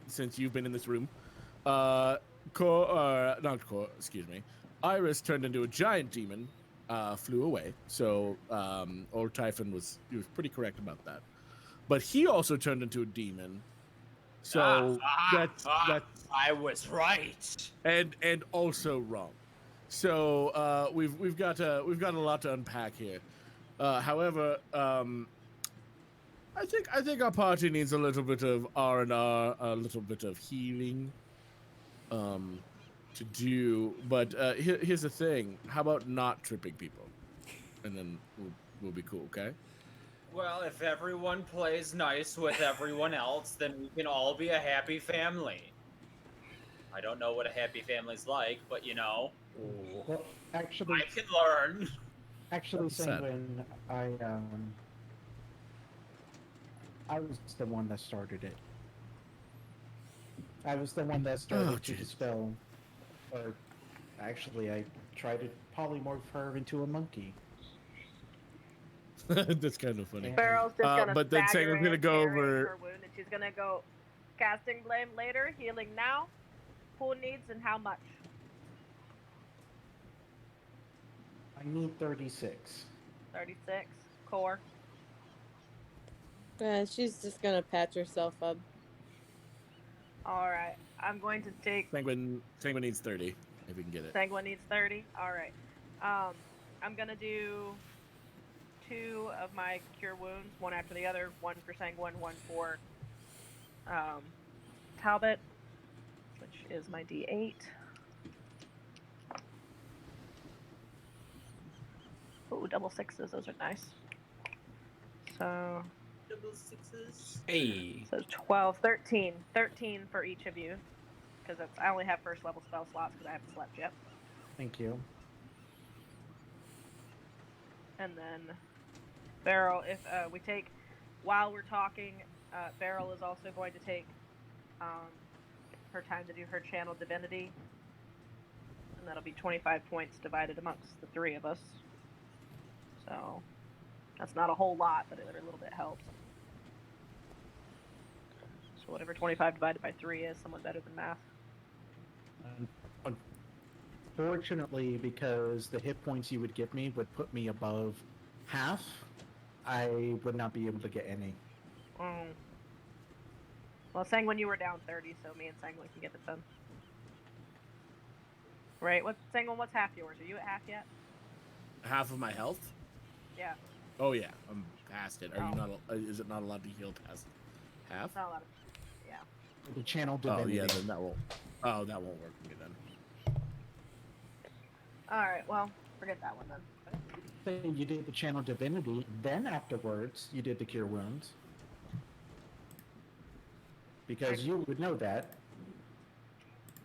Since you've been in this room, excuse me. Iris turned into a giant demon, flew away. So old Typhon was pretty correct about that. But he also turned into a demon. So that's I was right. and also wrong. So we've got a lot to unpack here. However, I think our party needs a little bit of R&R, a little bit of healing, to do. But here's the thing: how about not tripping people, and then we'll be cool, okay? Well, if everyone plays nice with everyone else, then we can all be a happy family. I don't know what a happy family's like, but Well, actually, I can learn. actually, That's sad. Senguine, I was the one that started it. I was the one that started to jeez. dispel, or actually, I tried to polymorph her into a monkey. That's kind of funny. Yeah. Beryl's just gonna but then stagger Sanguine's gonna in, go carrying over- her wound, and she's gonna go casting blame later, healing now. Who needs and how much? I need 36. 36 core. She's just gonna patch herself up. All right, I'm going to take. Sanguine needs 30 if we can get it. Sanguine needs 30. All right. I'm gonna do 2 of my cure wounds, one after the other. 1 for Sanguine, 1 for Talbot, which is my D8. Oh, double 6s. Those are nice. So Double 6s. Hey. 12, 13. 13 for each of you. Because I only have first level spell slots because I haven't slept yet. Thank you. And then Beryl, if we take, while we're talking, Beryl is also going to take her time to do her channel divinity. And that'll be 25 points divided amongst the 3 of us. So that's not a whole lot, but every little bit helps. So whatever 25 divided by 3 is, someone better than math. Unfortunately, because the hit points you would give me would put me above half, I would not be able to get any. Well, Sanguine, you were down 30, so me and Sanguine can get it done. Right? Sanguine, what's half yours? Are you at half yet? Half of my health? Yeah. Oh yeah, I'm past it. Are you Oh. not? Is it not allowed to heal past half? It's not a lot of. Yeah. The channel Oh divinity. yeah, then that won't. Oh, that won't work for me then. Alright, well, forget that one then. So you did the channel divinity, then afterwards you did the cure wounds. Because you would know that.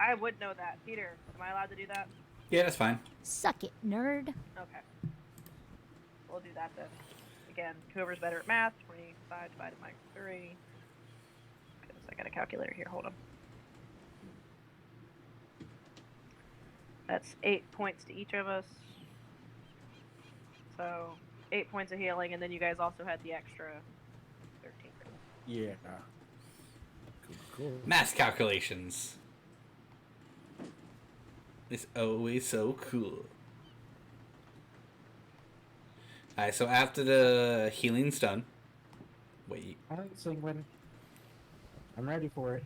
I would know that. Peter, am I allowed to do that? Yeah, that's fine. Suck it, nerd. Okay. We'll do that then. Again, whoever's better at math, 25 divided by 3. Goodness, I got a calculator here. Hold on. That's 8 points to each of us. So 8 points of healing, and then you guys also had the extra 13. Yeah. Cool. Math calculations. It's always so cool. Alright, so after the healing's done. Wait. Alright, Senguine. I'm ready for it.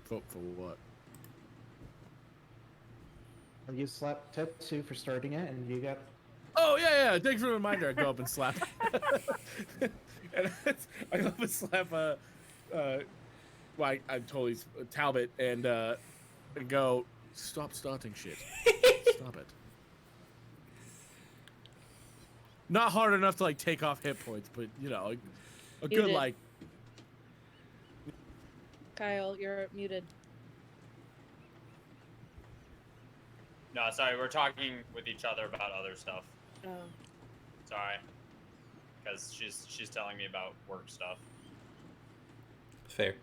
For what? You slapped Tetsu for starting it, and you got. Oh yeah. Thanks for the reminder. I go up and slap. And I go up and slap well, I totally Talbot and go. Stop starting shit. Stop it. Not hard enough to like take off hit points, but you know, a good did. like. Kyle, you're muted. No, sorry, we're talking with each other about other stuff. Oh. Sorry. Because she's telling me about work stuff. Fair.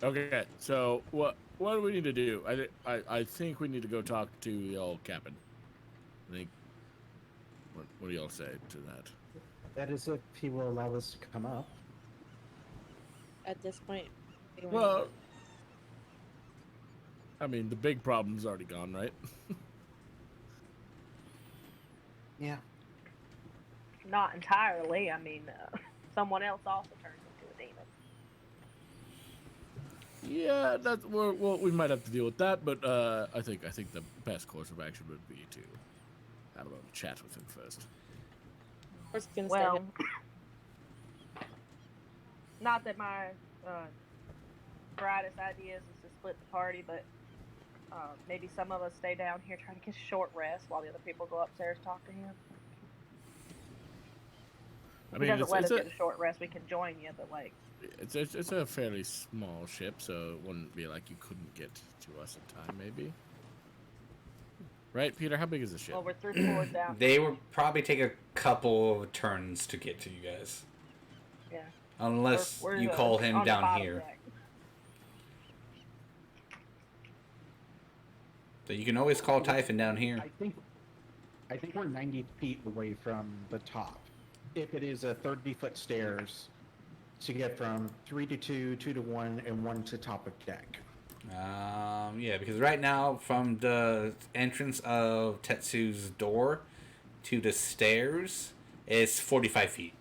Okay, so what do we need to do? I think we need to go talk to the old captain. I think. What do y'all say to that? That is if he will allow us to come up. At this point, we don't Well, I mean, the big problem's already gone, right? Yeah. Not entirely. I mean, someone else also turns into a demon. Yeah, that's well, we might have to deal with that, but I think the best course of action would be to have a little chat with him first. We're just gonna Well, start not that my brightest ideas is to split the party, but maybe some of us stay down here trying to get a short rest while the other people go upstairs talk to him. I If mean, he doesn't let us it's get a short rest, we can join you, but like, it's a fairly small ship, so it wouldn't be like you couldn't get to us in time, maybe. Right, Peter? How big is the ship? well, we're 3 floors down. They would probably take a couple of turns to get to you guys. Yeah. Unless We're, you call him on the down bottom here. deck. So you can always call Typhon down here. I think we're 90 feet away from the top. If it is a 30-foot stairs to get from 3 to 2, 2 to 1, and 1 to top of deck. Yeah, because right now from the entrance of Tetsu's door to the stairs is 45 feet.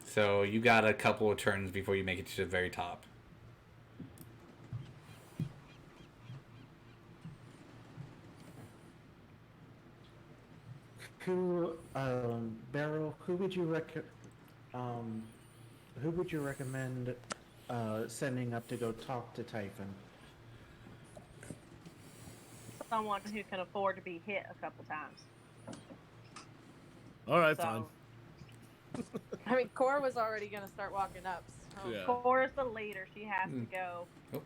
So you got a couple of turns before you make it to the very top. Beryl, who would you recommend sending up to go talk to Typhon? Someone who can afford to be hit a couple times. All right, So, fine. I mean, Cora was already gonna start walking up. So. Yeah. Cora's the leader. She has to go. Oh.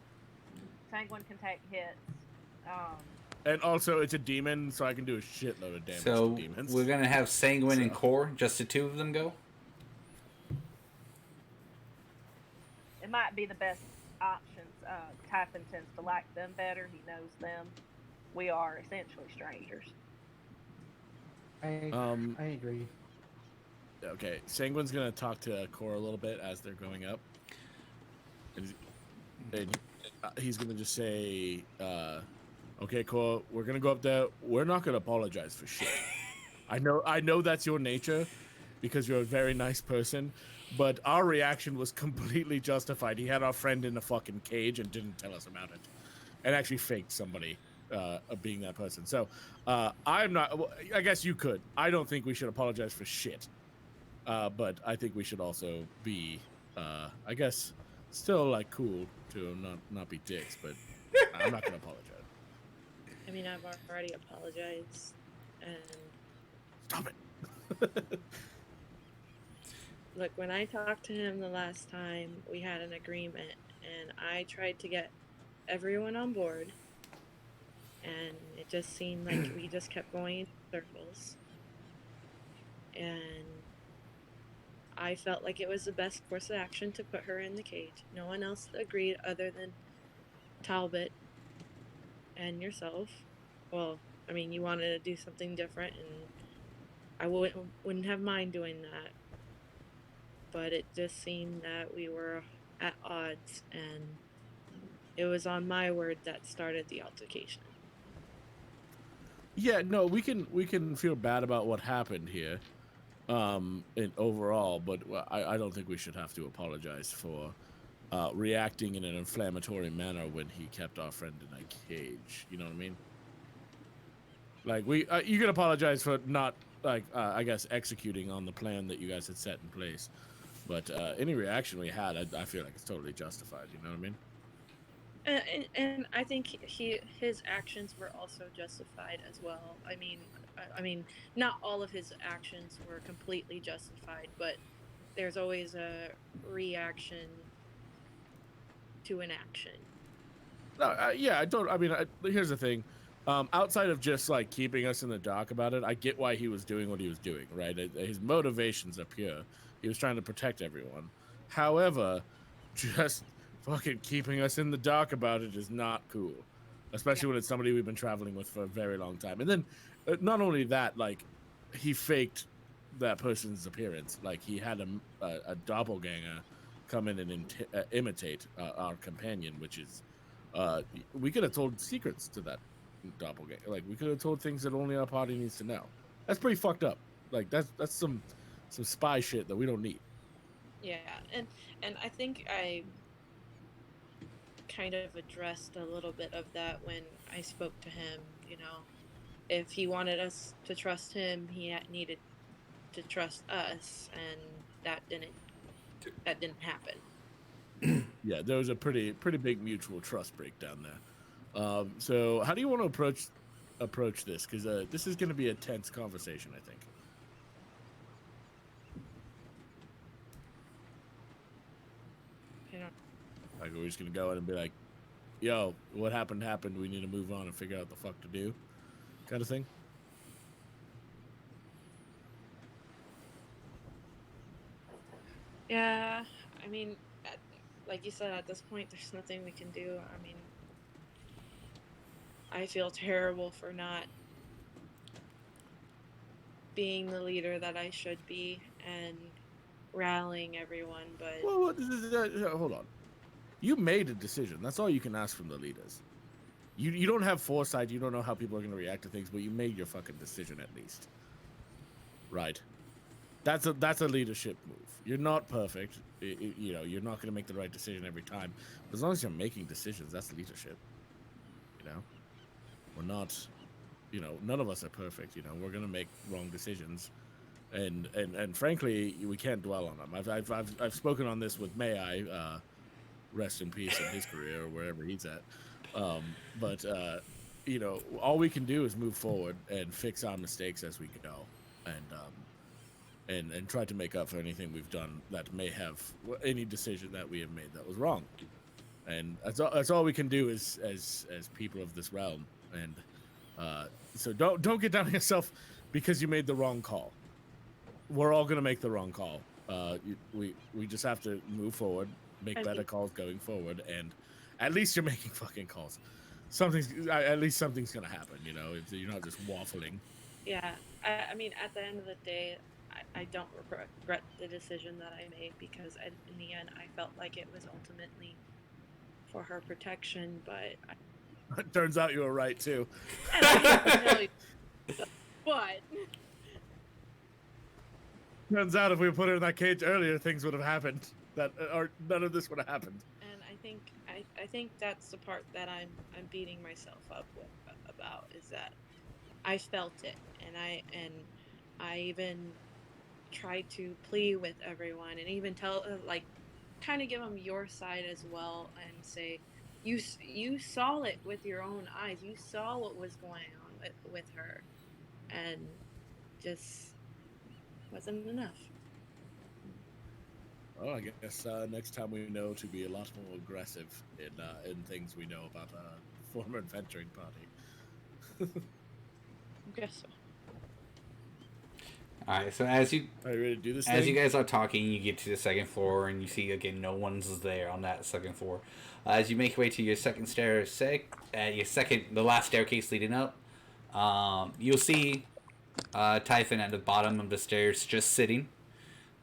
Senguine can take hits. And also, it's a demon, so I can do a shitload of damage So to demons. we're gonna have Senguine and So. Core, just the two of them go. It might be the best options. Typhon tends to like them better. He knows them. We are essentially strangers. I agree. Okay, Sanguine's gonna talk to Cora a little bit as they're going up, and he's gonna just say, "Okay, Cora, we're gonna go up there. We're not gonna apologize for shit. I know that's your nature, because you're a very nice person, but our reaction was completely justified. He had our friend in a fucking cage and didn't tell us about it, and actually faked somebody being that person. So, I'm not. Well, I guess you could. I don't think we should apologize for shit." But I think we should also be, I guess, still like cool to not be dicks. But I'm not gonna apologize. I mean, I've already apologized, and Stop it. look, when I talked to him the last time, we had an agreement, and I tried to get everyone on board, and it just seemed like we just kept going in circles. And I felt like it was the best course of action to put her in the cage. No one else agreed other than Talbot and yourself. Well, I mean, you wanted to do something different, and I wouldn't have mind doing that. But it just seemed that we were at odds, and it was on my word that started the altercation. Yeah, no, we can feel bad about what happened here, in overall, but I don't think we should have to apologize for reacting in an inflammatory manner when he kept our friend in a cage. You know what I mean? Like you can apologize for not I guess executing on the plan that you guys had set in place, but any reaction we had, I feel like it's totally justified. You know what I mean? And I think his actions were also justified as well. I mean, not all of his actions were completely justified, but there's always a reaction to an action. Yeah, I don't. I mean, here's the thing. Outside of just like keeping us in the dark about it, I get why he was doing what he was doing. Right? His motivations are pure. He was trying to protect everyone. However, just fucking keeping us in the dark about it is not cool, especially when it's somebody we've been traveling with for a very long time. And then, not only that, like, he faked that person's appearance. Like, he had a doppelganger come in and imitate our companion, which is, we could have told secrets to that doppelganger. Like, we could have told things that only our party needs to know. That's pretty fucked up. Like, that's some spy shit that we don't need. Yeah, and I think I kind of addressed a little bit of that when I spoke to him. You know, if he wanted us to trust him, he needed to trust us, and that didn't happen. Yeah, there was a pretty big mutual trust breakdown there. So how do you want to approach this? Because this is going to be a tense conversation, I think. Like, we're just gonna go in and be like, "Yo, what happened? We need to move on and figure out the fuck to do," kind of thing. Yeah, I mean, like you said, at this point, there's nothing we can do. I mean, I feel terrible for not being the leader that I should be and rallying everyone, but... Well, hold on. You made a decision. That's all you can ask from the leaders. You don't have foresight. You don't know how people are going to react to things, but you made your fucking decision at least. Right. That's a leadership move. You're not perfect. You know, you're not going to make the right decision every time. But as long as you're making decisions, that's leadership. You know? We're not, you know, none of us are perfect. You know, we're going to make wrong decisions. And frankly, we can't dwell on them. I've spoken on this with May rest in peace in his career or wherever he's at. But you know, all we can do is move forward and fix our mistakes as we go, and try to make up for anything we've done that may have any decision that we have made that was wrong. And that's all we can do as people of this realm. And so don't get down on yourself because you made the wrong call. We're all gonna make the wrong call. We just have to move forward, make better calls going forward, and at least you're making fucking calls. At least something's gonna happen, you know. You're not just waffling. Yeah, I mean, at the end of the day, I don't regret the decision that I made because in the end, I felt like it was ultimately for her protection. But It turns out you were right too. But turns out if we put her in that cage earlier, things would have happened. Or none of this would have happened. And I think that's the part that I'm beating myself up about is that I felt it, and I even tried to plead with everyone, and even tell kind of give them your side as well, and say you saw it with your own eyes, you saw what was going on with her, and just wasn't enough. Well, I guess next time we know to be a lot more aggressive in things we know about former adventuring party. Guess so. All right, so as you Are you ready to do this as thing? you guys are talking, you get to the second floor, and you see again no one's there on that second floor. As you make your way to your second the last staircase leading up, you'll see Typhon at the bottom of the stairs, just sitting,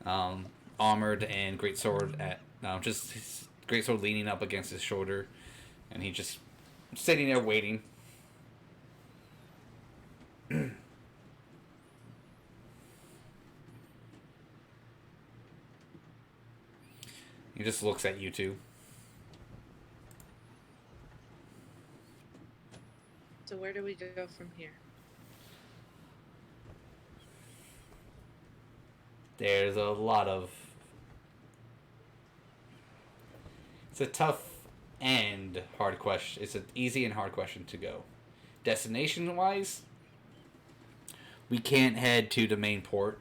armored and greatsword just his greatsword leaning up against his shoulder, and he just sitting there waiting. He just looks at you two. So where do we go from here? There's a lot of... It's a tough and hard question. It's an easy and hard question to go. Destination-wise, we can't head to the main port,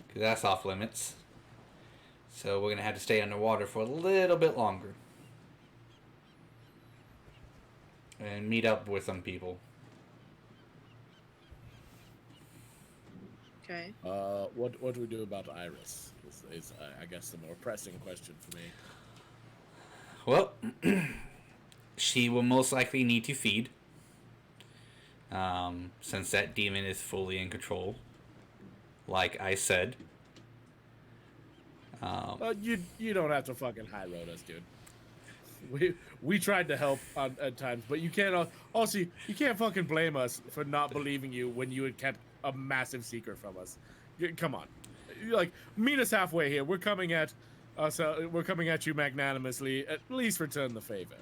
because that's off limits. So we're going to have to stay underwater for a little bit longer. And meet up with some people. Okay. What do we do about Iris? Is I guess the more pressing question for me. Well, she will most likely need to feed. Since that demon is fully in control. Like I said. You don't have to fucking high road us, dude. We tried to help at times, but you can't also you can't fucking blame us for not believing you when you had kept a massive secret from us. Come on, like meet us halfway here. We're coming at you magnanimously. At least return the favor.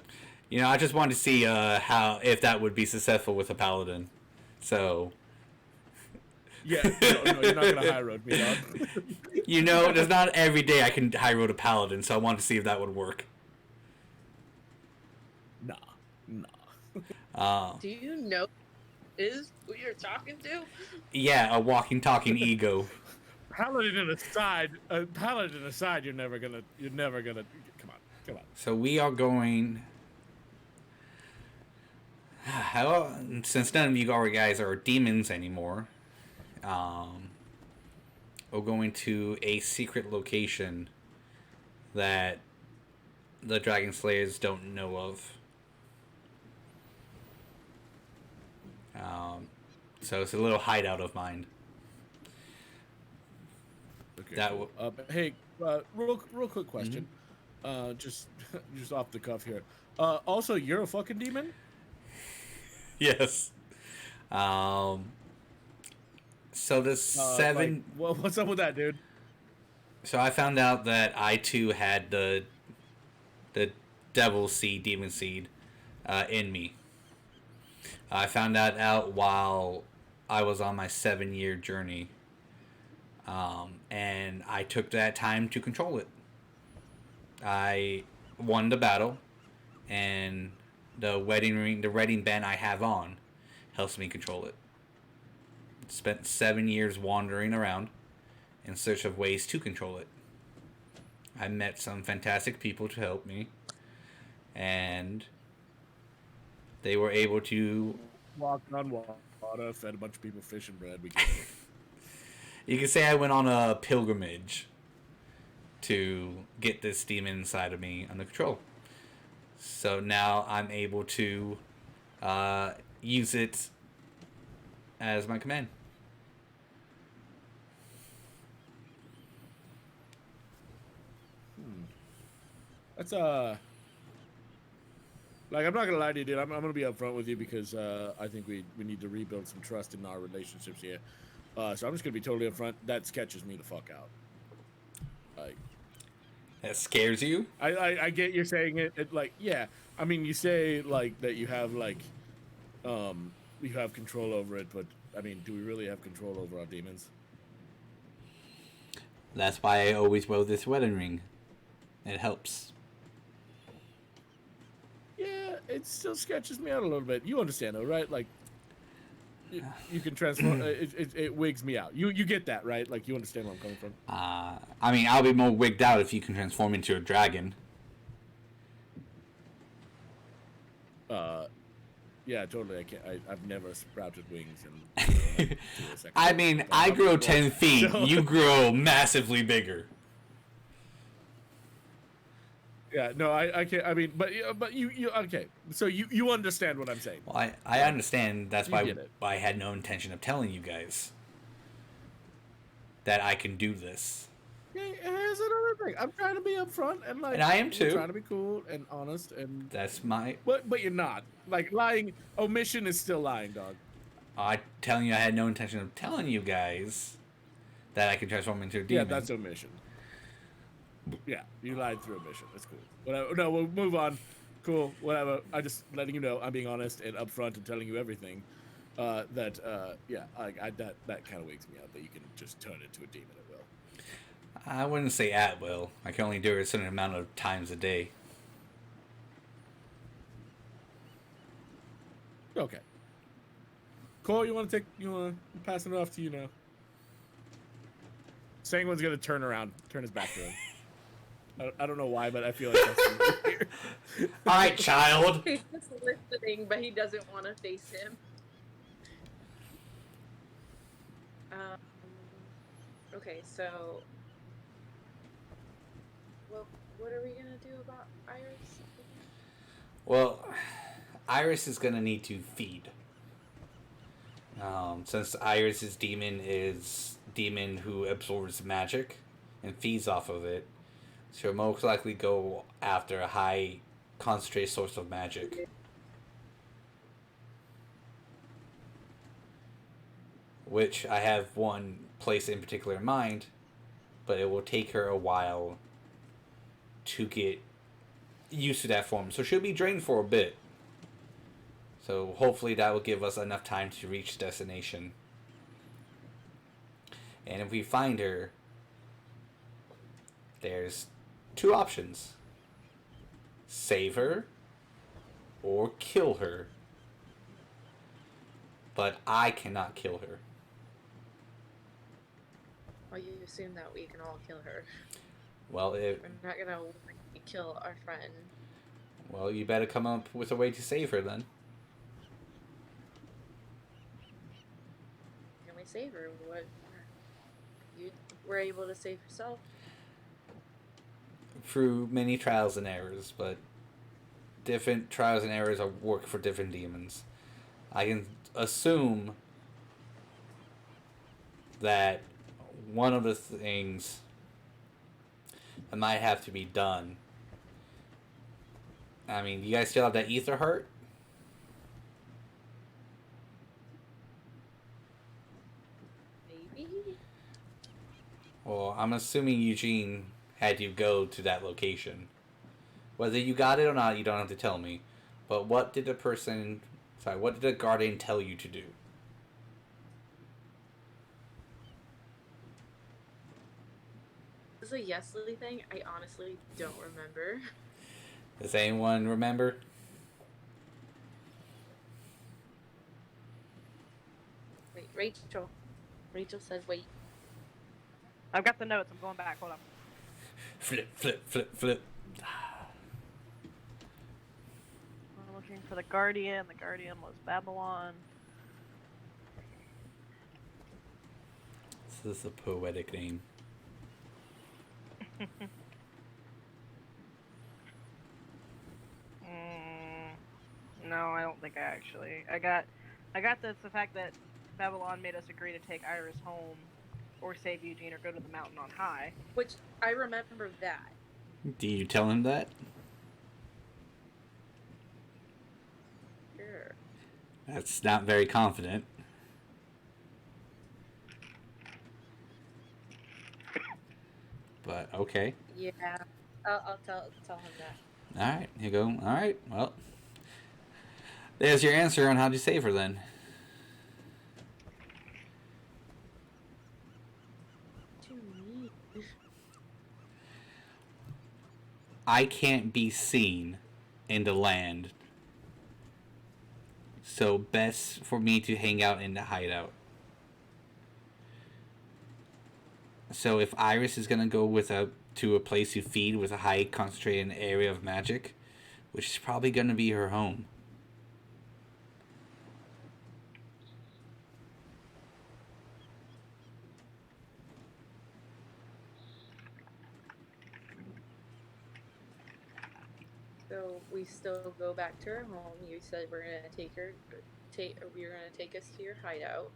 You know, I just wanted to see if that would be successful with a paladin. So. Yeah, no, you're not gonna high road me, dog. You know, there's not every day I can high road a paladin, so I wanted to see if that would work. Nah. Do you know is who you're talking to? Yeah, a walking, talking ego. Paladin aside, you're never gonna. Come on. So we are going. Since none of you guys are demons anymore, we're going to a secret location that the Dragon Slayers don't know of. So it's a little hideout of mine. Okay. That Cool. Hey, real quick question. Just off the cuff here. Also, you're a fucking demon? Yes. So the seven. What's up with that, dude? So I found out that I too had the devil seed, demon seed, in me. I found that out while I was on my 7-year journey, and I took that time to control it. I won the battle, and the wedding band I have on, helps me control it. Spent 7 years wandering around in search of ways to control it. I met some fantastic people to help me, and they were able to Walked on water, fed a bunch of people fish and bread. We get it. You can say I went on a pilgrimage to get this demon inside of me under control. So now I'm able to use it as my command. That's like, I'm not gonna lie to you, dude. I'm gonna be upfront with you because I think we need to rebuild some trust in our relationships here. So I'm just gonna be totally upfront. That sketches me the fuck out. Like, That scares you? I get you're saying it like, yeah. I mean, you say like that you have like you have control over it, but I mean, do we really have control over our demons? That's why I always wear this wedding ring. It helps. Yeah, it still sketches me out a little bit. You understand though, right? Like, You can transform. It wigs me out. You get that, right? Like, you understand where I'm coming from. I mean, I'll be more wigged out if you can transform into a dragon. Yeah, totally. I can't. I've never sprouted wings. And I mean, I grow 10 feet. So- You grow massively bigger. Yeah, no, I can't. I mean, but you okay? So you understand what I'm saying? Well, I understand. That's You why get it. I had no intention of telling you guys that I can do this. Hey, here's another thing. I'm trying to be upfront and like. And I am I'm too. trying to be cool and honest and. That's my. But you're not. Like, lying. Omission is still lying, dog. I telling you, I had no intention of telling you guys that I can transform into a demon. Yeah, that's omission. Yeah, you lied through omission. That's cool. Whatever. No, we'll move on. Cool. Whatever. I'm just letting you know I'm being honest and upfront and telling you everything. Yeah, that kind of wakes me out that you can just turn into a demon at will. I wouldn't say at will. I can only do it a certain amount of times a day. Okay. Cole, you want to pass it off to you now? Sanguine's gonna turn around, turn his back to him. I don't know why, but I feel like that's weird. All right, child. He's just listening, but he doesn't want to face him. Okay, so what are we gonna do about Iris? Well, Iris is gonna need to feed. Since Iris's demon is demon who absorbs magic and feeds off of it, she'll most likely go after a high concentrated source of magic. Which I have one place in particular in mind, but it will take her a while to get used to that form. So she'll be drained for a bit. So hopefully that will give us enough time to reach destination. And if we find her, there's two options. Save her or kill her. But I cannot kill her. Well, you assume that we can all kill her. Well, We're not gonna kill our friend. well, you better come up with a way to save her then. Can we save her? What? You were able to save yourself. Through many trials and errors, but different trials and errors work for different demons. I can assume that one of the things that might have to be done. I mean, you guys still have that ether heart? Maybe. Well, I'm assuming Eugene had you go to that location. Whether you got it or not, you don't have to tell me. But what did what did the guardian tell you to do? This is a Yeslie thing. I honestly don't remember. Does anyone remember? Wait, Rachel. Rachel says wait. I've got the notes. I'm going back. Hold on. Flip, flip, flip, flip. I'm looking for the Guardian. The Guardian was Babylon. This is a poetic name. No, I don't think I actually. I got the fact that Babylon made us agree to take Iris home, or save Eugene, or go to the mountain on high. Which I remember that. Do you tell him that? Sure. That's not very confident. But okay. Yeah. I'll tell him that. Alright, you go. Alright, well. There's your answer on how to save her then. Too mean. I can't be seen in the land. So best for me to hang out in the hideout. So if Iris is gonna go to a place to feed with a high concentrated area of magic, which is probably gonna be her home. So we still go back to her home. You said we're gonna you're gonna take us to your hideout.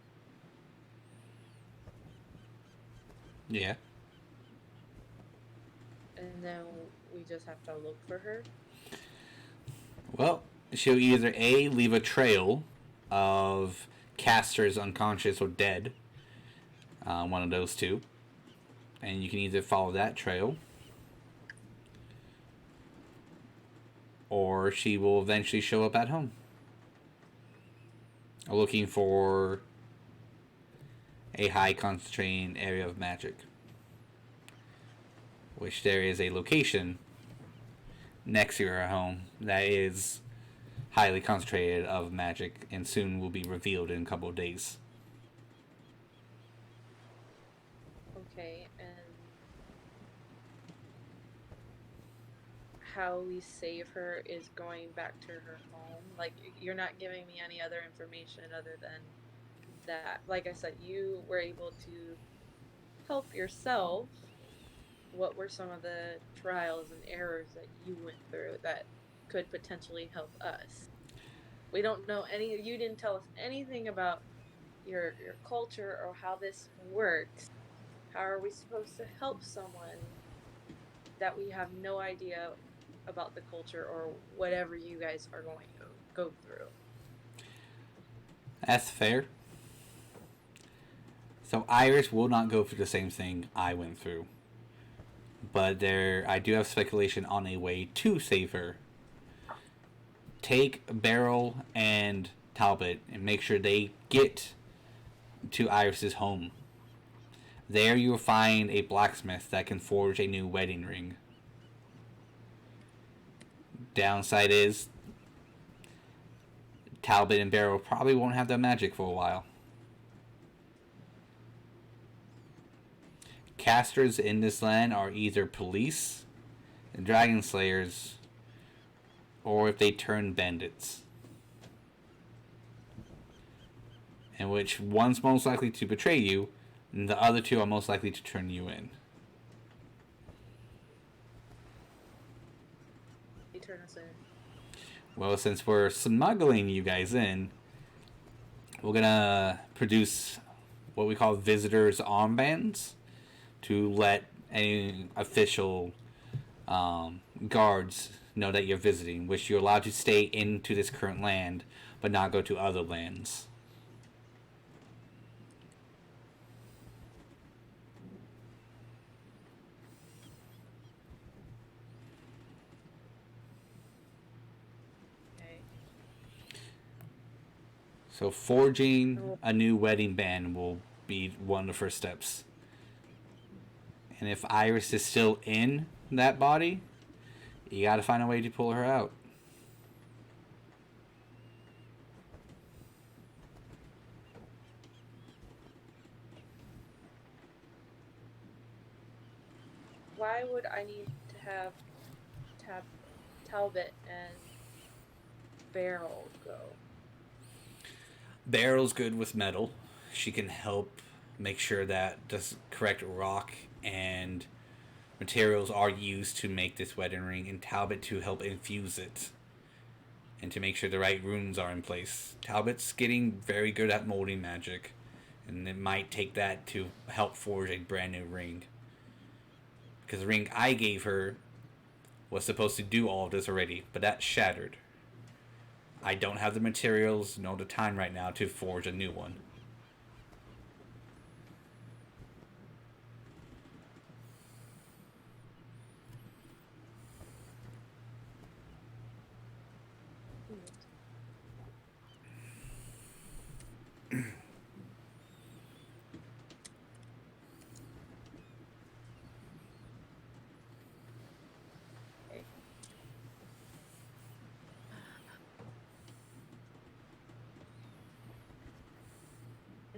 Yeah. And then we just have to look for her. Well, she'll either A, leave a trail of casters unconscious or dead. One of those two. And you can either follow that trail, or she will eventually show up at home. Looking for a high concentrating area of magic. Which there is a location next to her home that is highly concentrated of magic and soon will be revealed in a couple of days. Okay, and how we save her is going back to her home. Like, you're not giving me any other information other than that. Like I said, you were able to help yourself. What were some of the trials and errors that you went through that could potentially help us? We don't know any. You didn't tell us anything about your culture or how this works. How are we supposed to help someone that we have no idea about the culture or whatever you guys are going to go through? That's fair. So Iris will not go through the same thing I went through. But I do have speculation on a way to save her. Take Beryl and Talbot and make sure they get to Iris's home. There you will find a blacksmith that can forge a new wedding ring. Downside is Talbot and Beryl probably won't have that magic for a while. Casters in this land are either police, dragon slayers, or if they turn bandits. In which one's most likely to betray you, and the other two are most likely to turn you in. They turn us in. Well, since we're smuggling you guys in, we're gonna produce what we call visitors' armbands to let any official guards know that you're visiting, which you're allowed to stay into this current land, but not go to other lands. Okay. So forging a new wedding band will be one of the first steps. And if Iris is still in that body, you gotta find a way to pull her out. Why would I need to have Talbot and Beryl go? Beryl's good with metal. She can help make sure that the correct rock and materials are used to make this wedding ring, and Talbot to help infuse it and to make sure the right runes are in place. Talbot's getting very good at molding magic, and it might take that to help forge a brand new ring. Because the ring I gave her was supposed to do all of this already, but that shattered. I don't have the materials nor the time right now to forge a new one.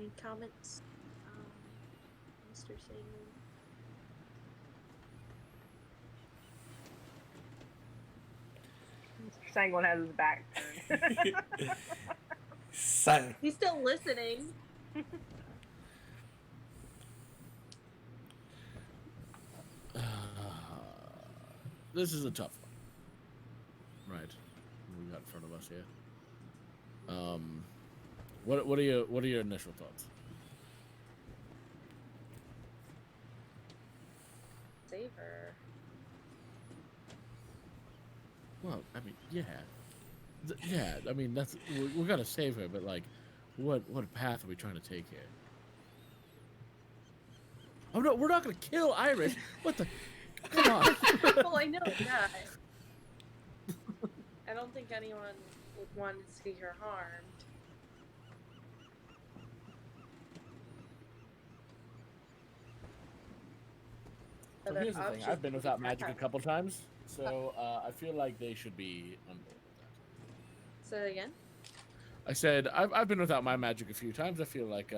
Any comments, Mr. Senguine? Sanguine has his back turned. He's still listening. This is a tough one. Right. What we got in front of us here. What are your initial thoughts? Save her. Well, I mean, yeah. Yeah, I mean, we're gonna save her, but like, what path are we trying to take here? Oh no, we're not gonna kill Irish. What the? Come on. Well, I know, yeah. I don't think anyone would want to see her harmed. So here's the thing. I've been without magic a couple times, so I feel like they should be on board with that. Say that again? I said I've been without my magic a few times. I feel like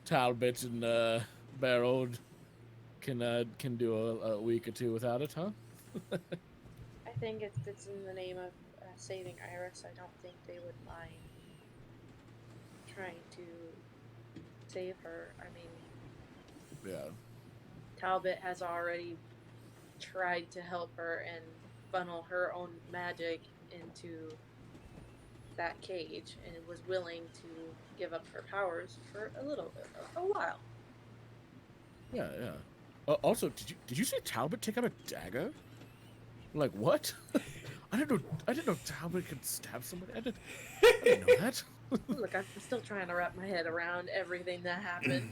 Talbot and Beryl can do a week or two without it, huh? I think if it's in the name of saving Iris, I don't think they would mind trying to save her. I mean, Yeah. Talbot has already tried to help her and funnel her own magic into that cage and was willing to give up her powers for a little bit, a while. Yeah, yeah. Also, did you say Talbot take out a dagger? Like what? I didn't know Talbot could stab somebody. I didn't know that. Look, I'm still trying to wrap my head around everything that happened.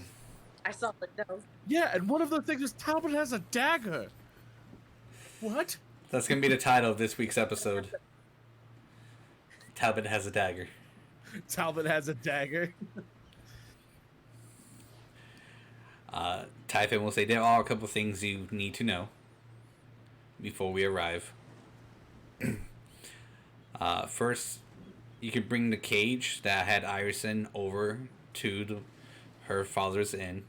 I saw the nose. Yeah, and one of the things is Talbot has a dagger. What? That's going to be the title of this week's episode. Talbot has a dagger. Talbot has a dagger. Typhon will say there are a couple things you need to know before we arrive. First, you could bring the cage that had Irison over to her father's inn,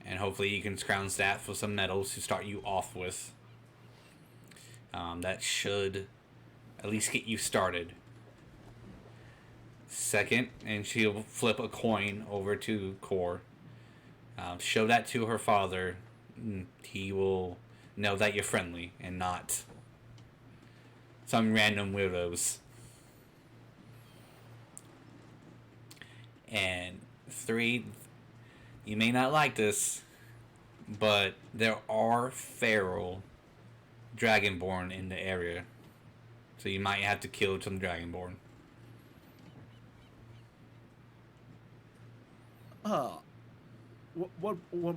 and hopefully you can scrounge that for some metals to start you off with. That should at least get you started. Second, and she'll flip a coin over to Core. Show that to her father. He will know that you're friendly and not some random weirdos. And 3, you may not like this, but there are feral Dragonborn in the area. So you might have to kill some Dragonborn. One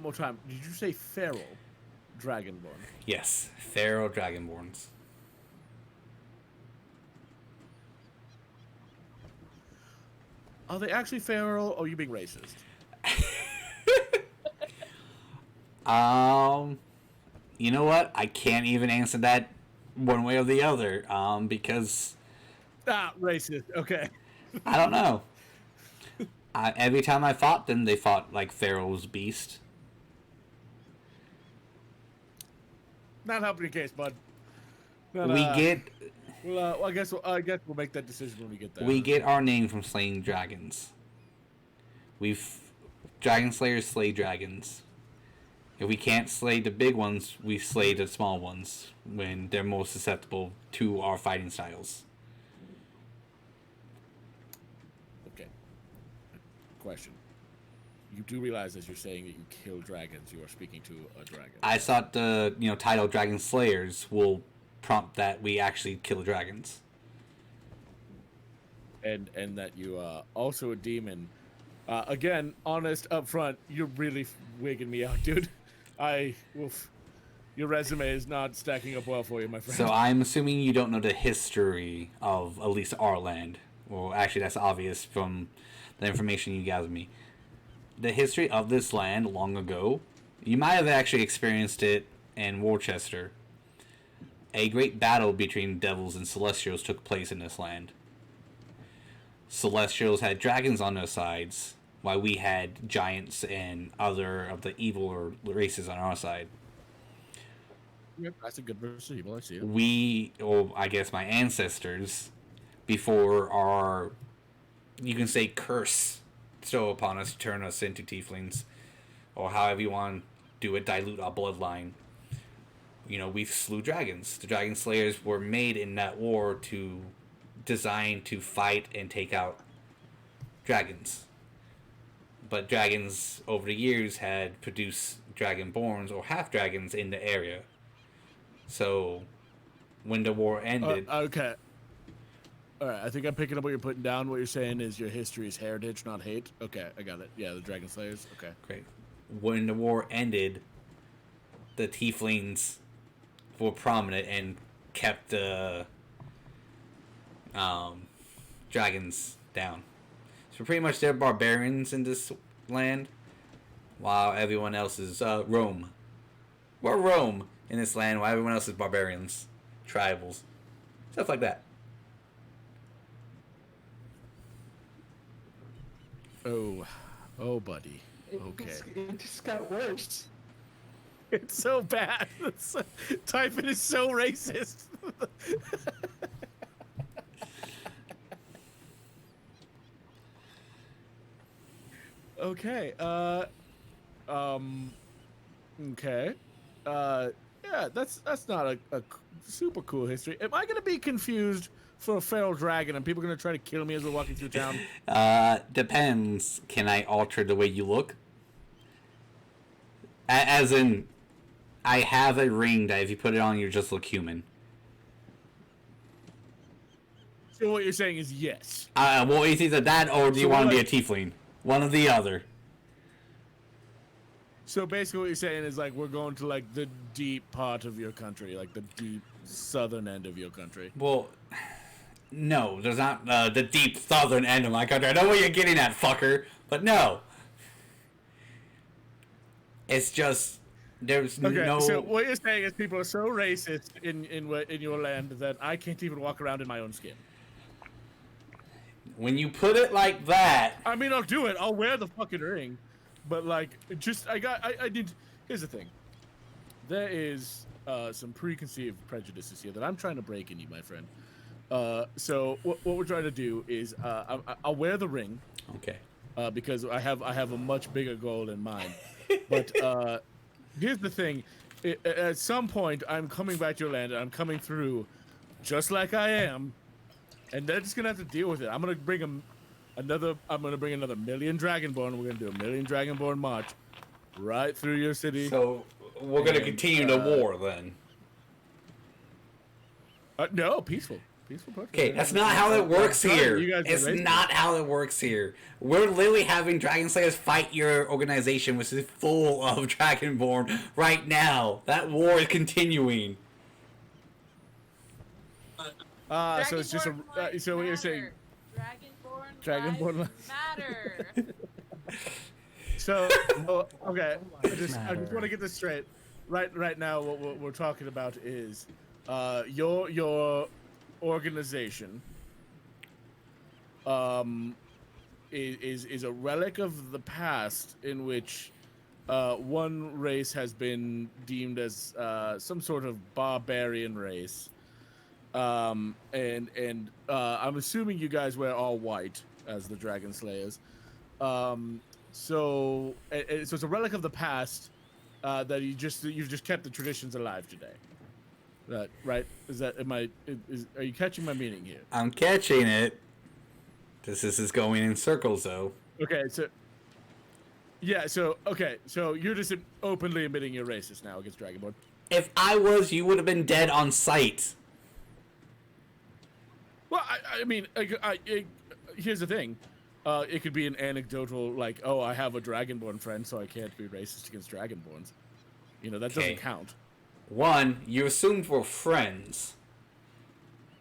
more time. Did you say feral Dragonborn? Yes, feral Dragonborns. Are they actually feral, or are you being racist? You know what? I can't even answer that one way or the other. Because Racist. Okay. I don't know. Every time I fought them, they fought like Pharaoh's beast. Not helping your case, bud. Well, I guess we'll make that decision when we get there. We get our name from slaying dragons. Dragon slayers slay dragons. If we can't slay the big ones, we slay the small ones when they're most susceptible to our fighting styles. Okay. Question. You do realize as you're saying that you kill dragons, you are speaking to a dragon. I thought the title Dragon Slayers will prompt that we actually kill dragons. And that you are also a demon. Again, honest up front, you're really wigging me out, dude. Your resume is not stacking up well for you, my friend. So I'm assuming you don't know the history of at least our land. Well, actually, that's obvious from the information you gathered me. The history of this land long ago, you might have actually experienced it in Worcester. A great battle between devils and celestials took place in this land. Celestials had dragons on their sides, why we had giants and other of the evil races on our side. Yep, that's a good versus evil. I see it. We, or I guess my ancestors, before our, you can say, curse so upon us to turn us into tieflings, or however you want to do it, dilute our bloodline. You know, we slew dragons. The dragon slayers were made in that war to design to fight and take out dragons. But dragons over the years had produced dragonborns or half dragons in the area. So when the war ended, Okay. All right, I think I'm picking up what you're putting down. What you're saying is your history is heritage, not hate. Okay, I got it. Yeah, the Dragon Slayers. Okay. great. When the war ended, the tieflings were prominent and kept the dragons down. So pretty much they're barbarians in this land, while everyone else is Rome. We're Rome in this land, while everyone else is barbarians, tribals, stuff like that. Oh, buddy. Okay. It just got worse. It's so bad. Typhon is so racist. Okay. Okay. Yeah, that's not a super cool history. Am I gonna be confused for a feral dragon and people are gonna try to kill me as we're walking through town? Depends. Can I alter the way you look? As in, I have a ring that if you put it on, you just look human. So what you're saying is yes. Well, it's either that or do you So want to be a what- tiefling? One or the other. So basically what you're saying is like we're going to like the deep part of your country, like the deep southern end of your country. Well, no, there's not the deep southern end of my country. I know what you're getting at, fucker, but no. It's just there's Okay, no. so what you're saying is people are so racist in your land that I can't even walk around in my own skin. When you put it like that, I mean, I'll do it. I'll wear the fucking ring, but like, I did. Here's the thing. There is some preconceived prejudices here that I'm trying to break in you, my friend. So what we're trying to do is I'll wear the ring okay. because I have a much bigger goal in mind. But here's the thing. At some point, I'm coming back to your land, and I'm coming through just like I am, and they're just gonna have to deal with it. I'm gonna bring another million Dragonborn. We're gonna do a million Dragonborn march right through your city. So we're gonna And, continue the war then. No, peaceful protest. Okay, that's not how it works Sorry, here. you guys are It's racist. not how it works here. We're literally having Dragon Slayers fight your organization, which is full of Dragonborn right now. That war is continuing. So it's just Dragonborn lives so what you're saying. matter. Dragonborn lives matter. So okay, I just matter. want to get this straight. Right now, what we're talking about is your organization is a relic of the past in which one race has been deemed as some sort of barbarian race. And I'm assuming you guys wear all white as the Dragon Slayers. So it's a relic of the past that you've just kept the traditions alive today. That right? Are you catching my meaning here? I'm catching it. This is going in circles, though. Okay, so you're just openly admitting you're racist now against Dragonborn. If I was, you would have been dead on sight. Well, I mean, here's the thing. It could be an anecdotal, like, oh, I have a Dragonborn friend, so I can't be racist against Dragonborns. You know, that Okay. doesn't count. One, you assumed we're friends.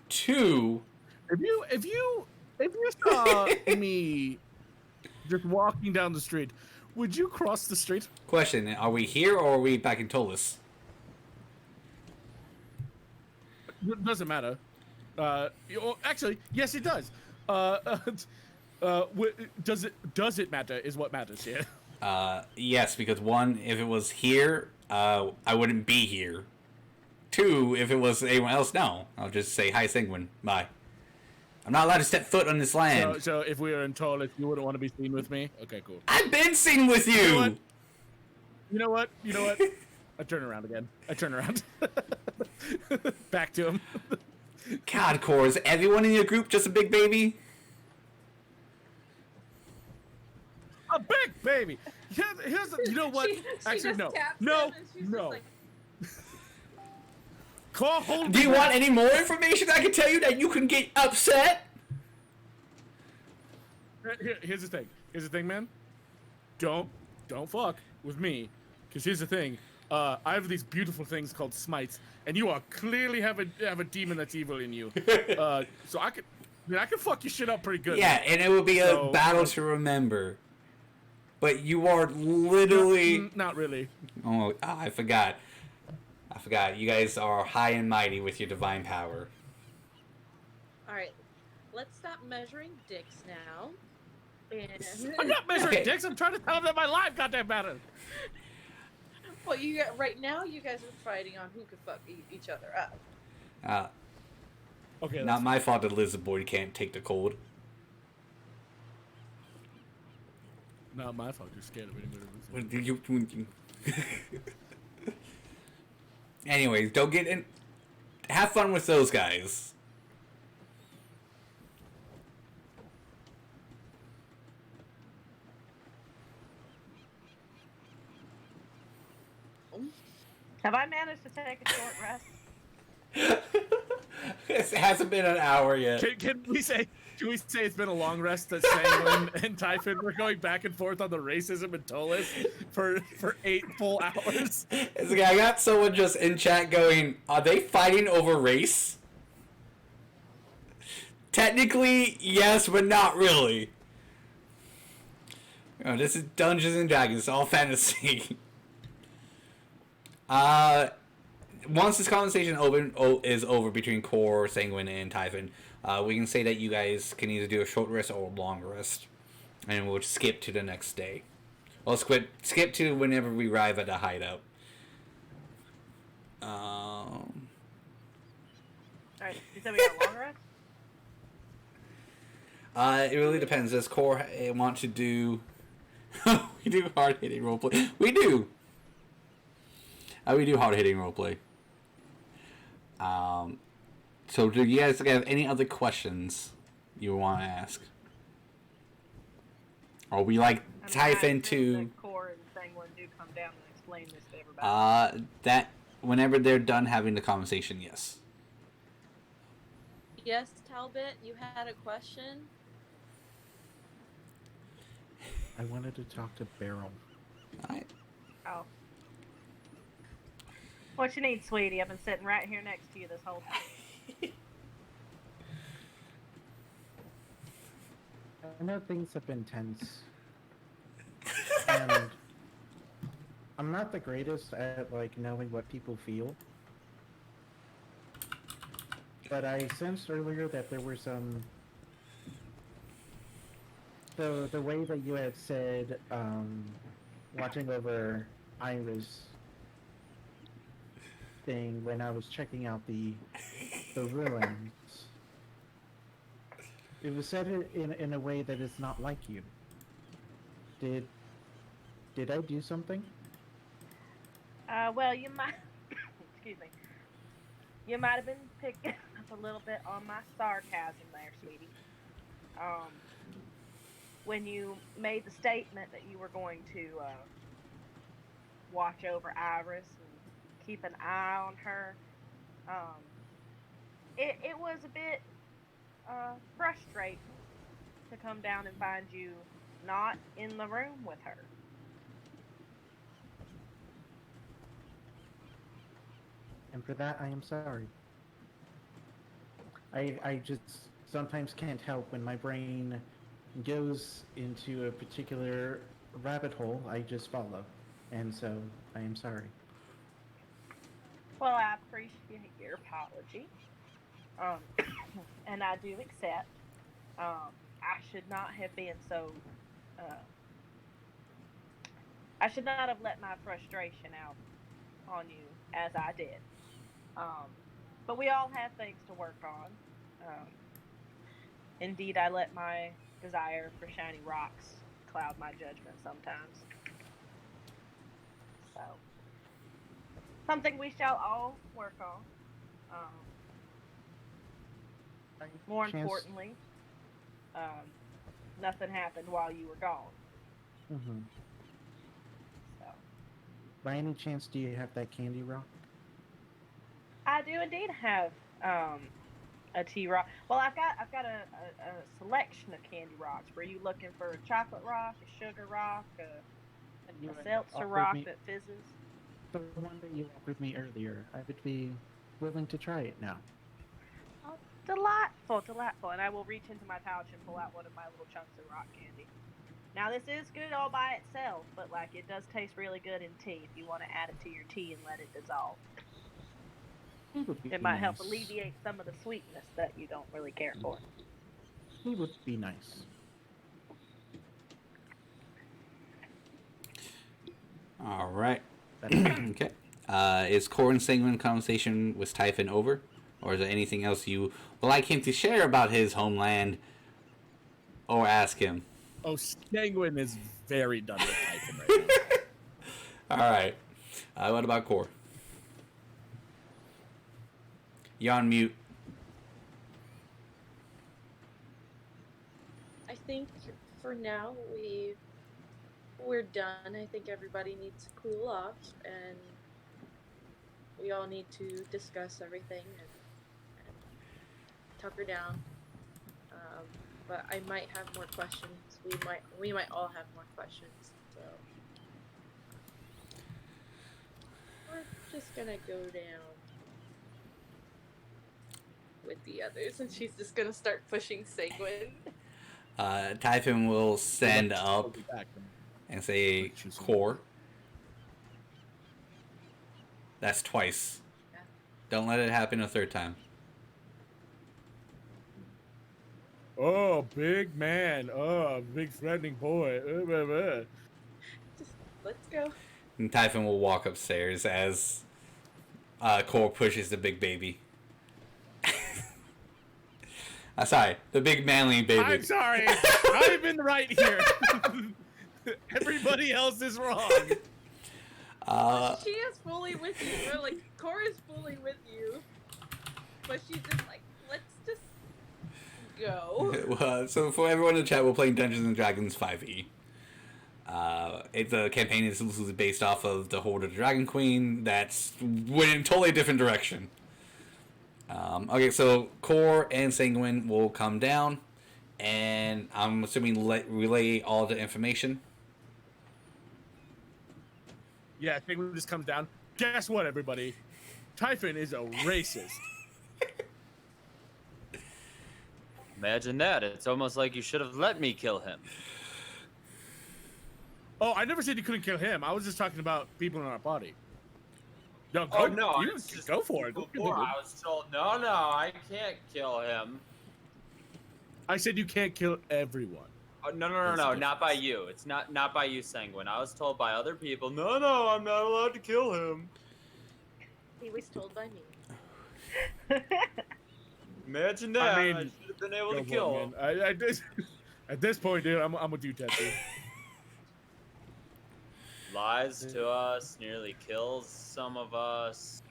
Two, If you saw me just walking down the street, would you cross the street? question, are we here or are we back in Tolus? It doesn't matter. Actually, yes, it does. Does it matter? Is what matters here. Yes, because one, if it was here, I wouldn't be here. Two, if it was anyone else, no. I'll just say, hi, Senguine. Bye. I'm not allowed to step foot on this land. So if we were in Taurus, you wouldn't want to be seen with me? Okay, cool. I've been seen with you! You know what? I turn around again. Back to him. God, Core, is everyone in your group just a big baby? A big baby! Here's you know what? Actually, no. No. Like, Call hold. Do you want any more information I can tell you that you can get upset? Here's the thing. Man. Don't fuck with me. Because here's the thing. I have these beautiful things called smites, and you are clearly have a demon that's evil in you. So I could fuck your shit up pretty good. Yeah, and it would be a battle to remember. But you are literally... Not really. Oh, I forgot. You guys are high and mighty with your divine power. Alright, let's stop measuring dicks now. And... I'm not measuring Okay. dicks. I'm trying to tell them that my life goddamn matter. Well, right now you guys are fighting on who could fuck each other up. Okay. Not my fault that Lizard Boy can't take the cold. Not my fault. You're scared of anybody. Anyways, don't get in. Have fun with those guys. Have I managed to take a short rest? It hasn't been an hour yet. Can we say it's been a long rest that Senguine and Typhon were going back and forth on the racism in Tolis for 8 full hours? It's like, I got someone just in chat going, are they fighting over race? Technically, yes, but not really. You know, this is Dungeons and Dragons, it's all fantasy. Once this conversation is over between Core, Senguine, and Typhon, we can say that you guys can either do a short rest or a long rest. And we'll skip to the next day. Well, skip to whenever we arrive at the hideout. Alright, you said we got a long rest? It really depends. Does Core want to do... we do hard-hitting roleplay. We do! We do hard-hitting roleplay. So do you guys have any other questions you want to ask? Or we like Typhon to... Core and Senguine do come down and explain this to everybody. That whenever they're done having the conversation, yes. Yes, Talbot, you had a question? I wanted to talk to Beryl. Alright. Oh. What you need, sweetie? I've been sitting right here next to you this whole time. I know things have been tense. And I'm not the greatest at, knowing what people feel. But I sensed earlier that there were some... The way that you had said, watching over Iris thing when I was checking out the ruins, it was said in a way that is not like you. Did I do something? Well, you might... excuse me. You might have been picking up a little bit on my sarcasm there, sweetie. When you made the statement that you were going to watch over Iris and keep an eye on her, it was a bit frustrating to come down and find you not in the room with her. And for that, I am sorry. I just sometimes can't help when my brain goes into a particular rabbit hole, I just follow. And so, I am sorry. Well, I appreciate your apology. And I do accept. I should not have been so. I should not have let my frustration out on you as I did. But we all have things to work on. Indeed, I let my desire for shiny rocks cloud my judgment sometimes. So, something we shall all work on. More Chance- importantly, nothing happened while you were gone. Mhm. So, By any chance, do you have that candy rock? I do indeed have a tea rock. Well, I've got a selection of candy rocks. Were you looking for a chocolate rock, a sugar rock, You a had seltzer offered rock me- that fizzes? The one that you offered me earlier. I would be willing to try it now. Oh, delightful, delightful. And I will reach into my pouch and pull out one of my little chunks of rock candy. Now, this is good all by itself, but like it does taste really good in tea if you want to add it to your tea and let it dissolve. It might help alleviate some of the sweetness that you don't really care for. It would be nice. All right. But Okay. Is Core and Senguine conversation with Typhon over? Or is there anything else you would like him to share about his homeland? Or ask him? Oh, Senguine is very done with Typhon right now. All right. What about Core? You're on mute. I think for now we're done. I think everybody needs to cool off, and we all need to discuss everything and tucker down. But I might have more questions. We might all have more questions. So we're just gonna go down with the others, and she's just gonna start pushing Senguine. Typhon will stand I'll up be back. and say Core. That's twice. Yeah. Don't let it happen a third time. Oh, big man. Oh, big threatening boy. Just let's go. And Typhon will walk upstairs as Core pushes the big baby. Sorry, the big manly baby. I'm sorry. I'm in the right here. Everybody else is wrong. She is fully with you. Or like Cora's fully with you, but she's just like, let's just go. So for everyone in the chat, we're playing Dungeons and Dragons 5e. It's a campaign is loosely based off of the Horde of the Dragon Queen. That's went in a totally different direction. Okay, so Core and Senguine will come down, and I'm assuming relay all the information. Yeah, Senguine just comes down. Guess what, everybody? Typhon is a racist. Imagine that. It's almost like you should have let me kill him. Oh, I never said you couldn't kill him. I was just talking about people in our party. No, go, Oh no, you I was just go for it. Before I was told, no, I can't kill him. I said you can't kill everyone. Oh, no, That's not by you. It's not by you, Senguine. I was told by other people, no, I'm not allowed to kill him. He was told by me. Imagine that. I I, mean, should have been able Go to for kill it, him. man. I just, at this point, dude, I'm with you, Tetsu. Lies to us, nearly kills some of us.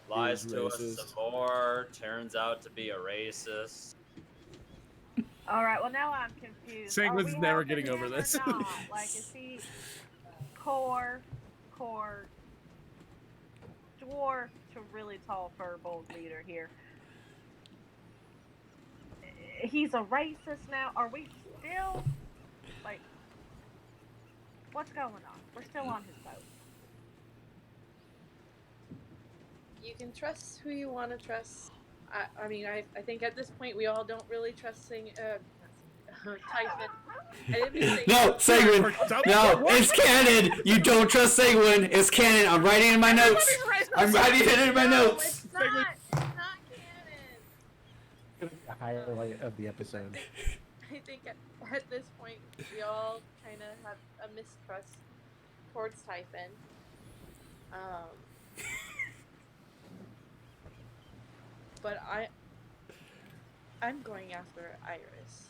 Lies Is to us racist. some more. Turns out to be a racist. All right. Well, now I'm confused. Are Senguine's we never helping getting over him or this. not? Like, is he core, dwarf to really tall, fur-bold leader here? He's a racist now. Are we still like? What's going on? We're still on his boat. You can trust who you want to trust. I mean, I think at this point we all don't really trust Typhon. I didn't mean to say No, Senguine. No, it's canon. You don't trust Senguine. It's canon. I'm writing it in my notes. I'm writing it in my No, notes. it's not. It's not canon. A highlight of the episode. I think at this point we all kind of have a mistrust towards Typhon. But I'm going after Iris.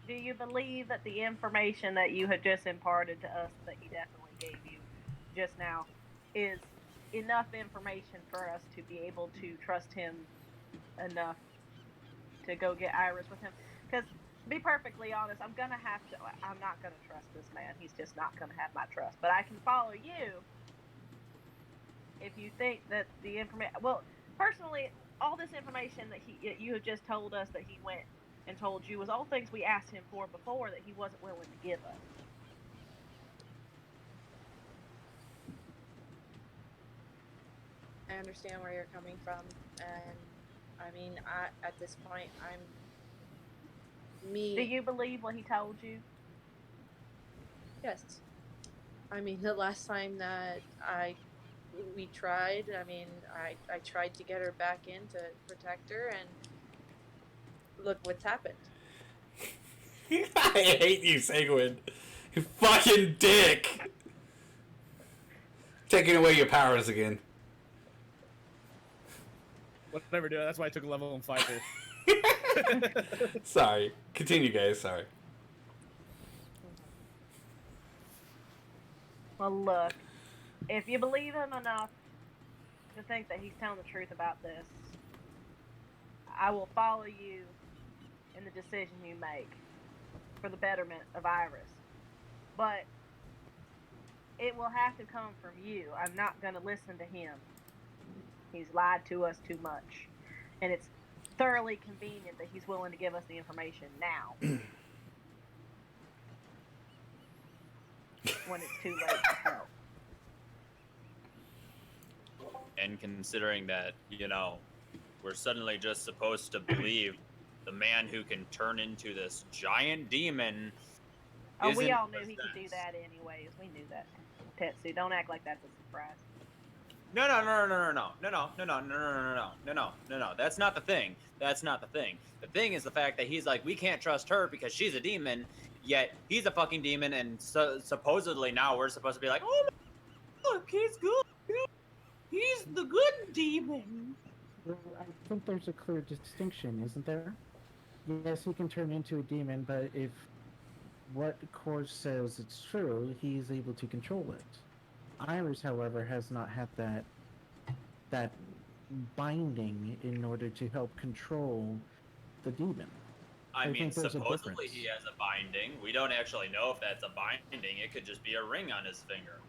Do you believe that the information that you had just imparted to us that he definitely gave you just now is enough information for us to be able to trust him enough to go get Iris with him? Because, to be perfectly honest, I'm not going to trust this man. He's just not going to have my trust. But I can follow you if you think that the information... Well, personally, all this information that you have just told us that he went and told you was all things we asked him for before that he wasn't willing to give us. I understand where you're coming from, and I mean, at this point, Do you believe what he told you? Yes. I mean, the last time that we tried, I mean, I tried to get her back in to protect her, and look what's happened. I hate you, Senguine. You fucking dick. Taking away your powers again. Whatever, dude. That's why I took a level 1 fighter. Sorry. Continue, guys. Sorry. Well, look, if you believe him enough to think that he's telling the truth about this, I will follow you in the decision you make for the betterment of Iris. But it will have to come from you. I'm not going to listen to him. He's lied to us too much. And it's thoroughly convenient that he's willing to give us the information now. When it's too late to help. And considering that, we're suddenly just supposed to believe the man who can turn into this giant demon. Oh, we all knew he could do that anyways. We knew that. Tetsu, don't act like that's a surprise. No. That's not the thing. That's not the thing. The thing is the fact that he's like, we can't trust her because she's a demon, yet he's a fucking demon, and supposedly now we're supposed to be like, oh, look, he's good. He's the good demon. Well, I think there's a clear distinction, isn't there? Yes, he can turn into a demon, but if what Quartz says it's true, he's able to control it. Iris, however, has not had that binding in order to help control the demon. I mean, think there's a supposedly difference. he has a binding. We don't actually know if that's a binding. It could just be a ring on his finger.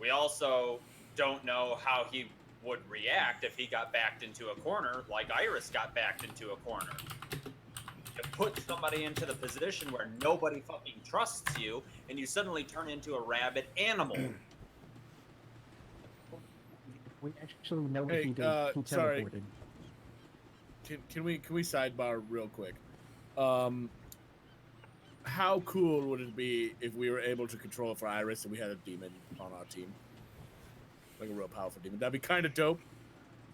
We also don't know how he would react if he got backed into a corner like Iris got backed into a corner. You put somebody into the position where nobody fucking trusts you, and you suddenly turn into a rabid animal. We actually know what Hey, he did. He sorry. teleported. Can we sidebar real quick? How cool would it be if we were able to control it for Iris and we had a demon on our team? Like a real powerful demon. That'd be kind of dope.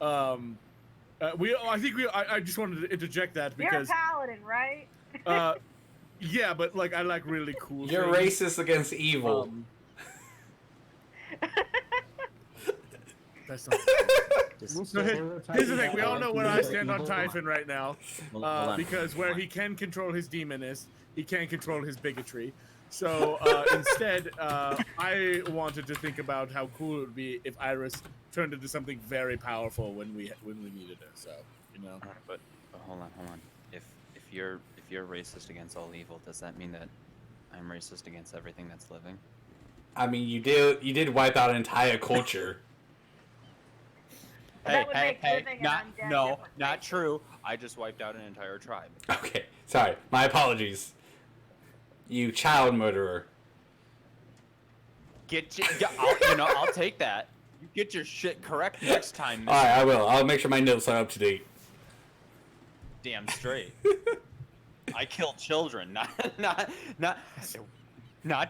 I just wanted to interject that because You're a paladin, right? yeah, but like I like really cool. You're things. racist against evil. That's not. So here's the thing: we all know where I stand on Typhon right now, Hold on. because where he can control his demonness, he can't control his bigotry. So instead, I wanted to think about how cool it would be if Iris turned into something very powerful when we needed her. So But hold on. If you're racist against all evil, does that mean that I'm racist against everything that's living? I mean, you did wipe out an entire culture. That would make living an undead different. Not true. I just wiped out an entire tribe. Okay, sorry. My apologies. You child murderer. I'll take that. You get your shit correct next time. All right, I will. I'll make sure my notes are up to date. Damn straight. I kill children, not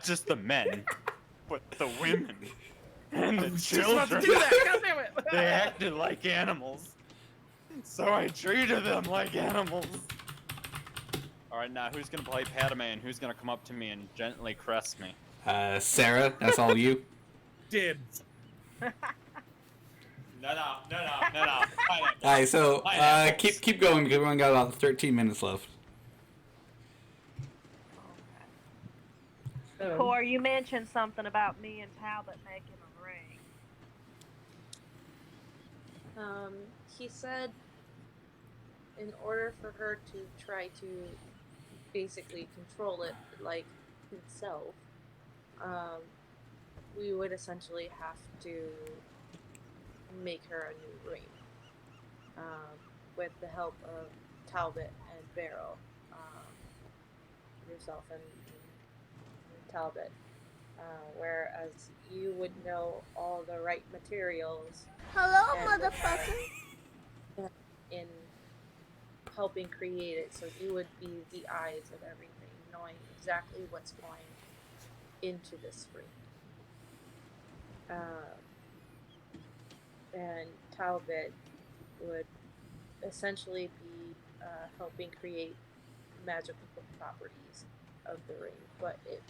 just the men, but the women and the just about to children. do that. God damn it! They acted like animals, so I treated them like animals. All Alright, now who's gonna play Padme and who's gonna come up to me and gently caress me? Sarah, that's all you. Dibs. No. Alright, so Pineapples. keep going because we only got about 13 minutes left. Cor, you mentioned something about me and Talbot making a ring. He said in order for her to try to basically control it like himself, we would essentially have to make her a new ring. With the help of Talbot and Beryl, yourself and Talbot. Whereas you would know all the right materials. Hello, and motherfucker. in helping create it, so you would be the eyes of everything, knowing exactly what's going into this ring. And Talbot would essentially be helping create magical properties of the ring, but it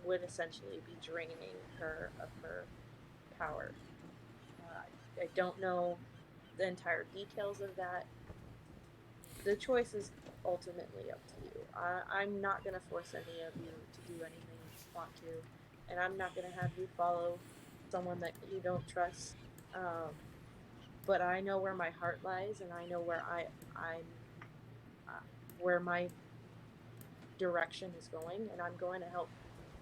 would essentially be draining her of her power. I don't know the entire details of that. The choice is ultimately up to you. I'm not going to force any of you to do anything you want to, and I'm not going to have you follow someone that you don't trust. But I know where my heart lies, and I know where where my direction is going, and I'm going to help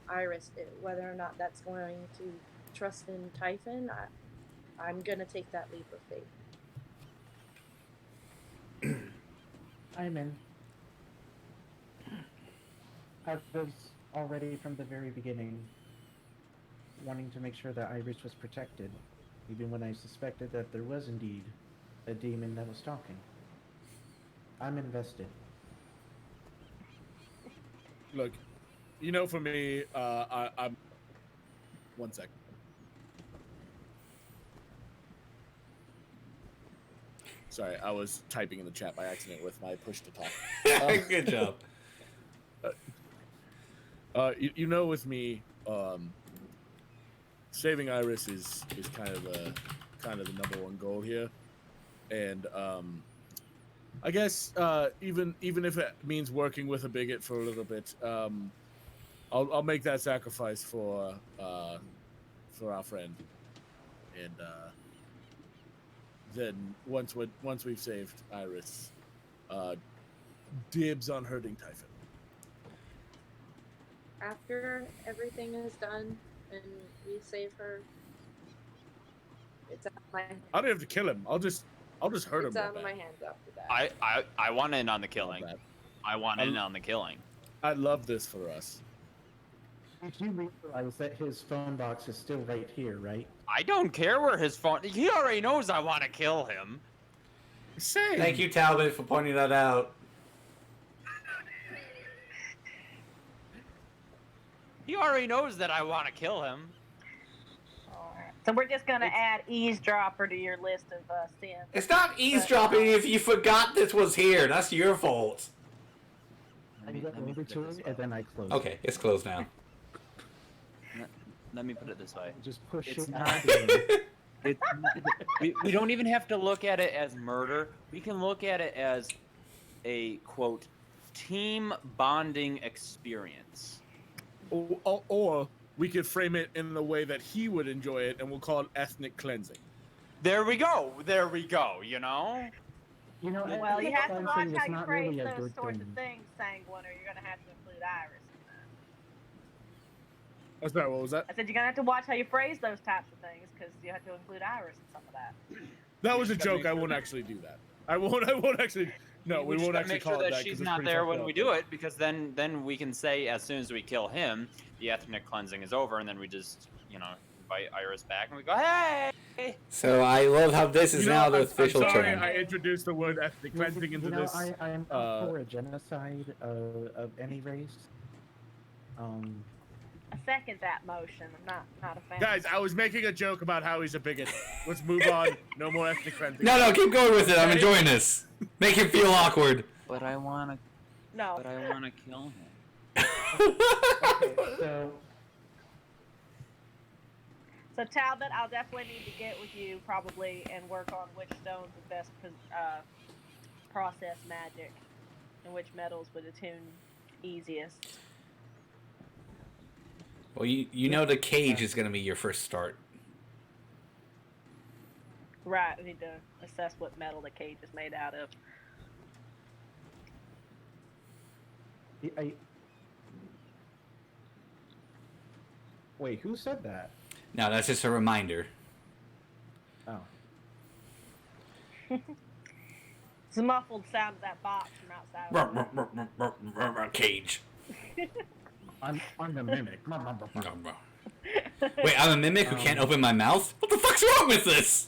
Iris. Whether or not that's going to trust in Typhon, I'm going to take that leap of faith. I'm in. I was already from the very beginning wanting to make sure that Iris was protected, even when I suspected that there was indeed a demon that was talking. I'm invested. Look, you know, for me, I'm. 1 second. Sorry, I was typing in the chat by accident with my push to talk. Good job. You know, with me, saving Iris is kind of the number one goal here, and I guess even if it means working with a bigot for a little bit, I'll make that sacrifice for our friend, and then once we've saved Iris, dibs on hurting Typhon. After everything is done and we save her, it's out of my hands. I don't have to kill him. I'll just hurt him. It's out real of my bad. hands after that. I want in on the killing. Not bad. I want in on the killing. I love this for us. Did you realize that his phone box is still right here, right? I don't care where his phone. He already knows I want to kill him. Same. Thank you, Talbot, for pointing that out. He already knows that I want to kill him. Alright. So we're just gonna add eavesdropper to your list of sins. It's not eavesdropping if you forgot this was here. That's your fault. I get over put to it this it way. and then I close. Okay, it's closed now. Let me put it this way. Just push It's it. not- out there. It's, we don't even have to look at it as murder. We can look at it as a, quote, team bonding experience. Or we could frame it in the way that he would enjoy it, and we'll call it ethnic cleansing. There we go. There we go, you know? You know, Well, you have to watch cleansing is how you not phrase really a those good sorts of thing. things, Sanguine, or you're gonna have to include Iris in that. Oh, sorry, what was that? I said you're gonna have to watch how you phrase those types of things because you have to include Iris in some of that. That was a joke. I won't actually do that. I won't actually. No, we just won't gotta actually make call sure it that that. 'cause she's it's not pretty there fucked when up. we do it, because then we can say as soon as we kill him, the ethnic cleansing is over, and then we just, you know, invite Iris back, and we go, hey! So I love how this is You know, now the I'm official sorry term. I introduced the word ethnic cleansing into you know, this. I'm up for a genocide of any race. I second that motion. I'm not a fan. Guys, I was making a joke about how he's a bigot. Let's move on. No more ethnic cleansing. No, keep going with it. I'm enjoying this. Make him feel awkward. But I want to... No. But I want to kill him. Okay, so So Talbot, I'll definitely need to get with you probably and work on which stones would best process magic and which metals would attune easiest. Well, you know the cage is gonna be your first start. Right, we need to assess what metal the cage is made out of. wait, who said that? No, that's just a reminder. Oh. It's a muffled sound of that box from outside. Cage. I'm the mimic. Wait, I'm a mimic who can't open my mouth? What the fuck's wrong with this?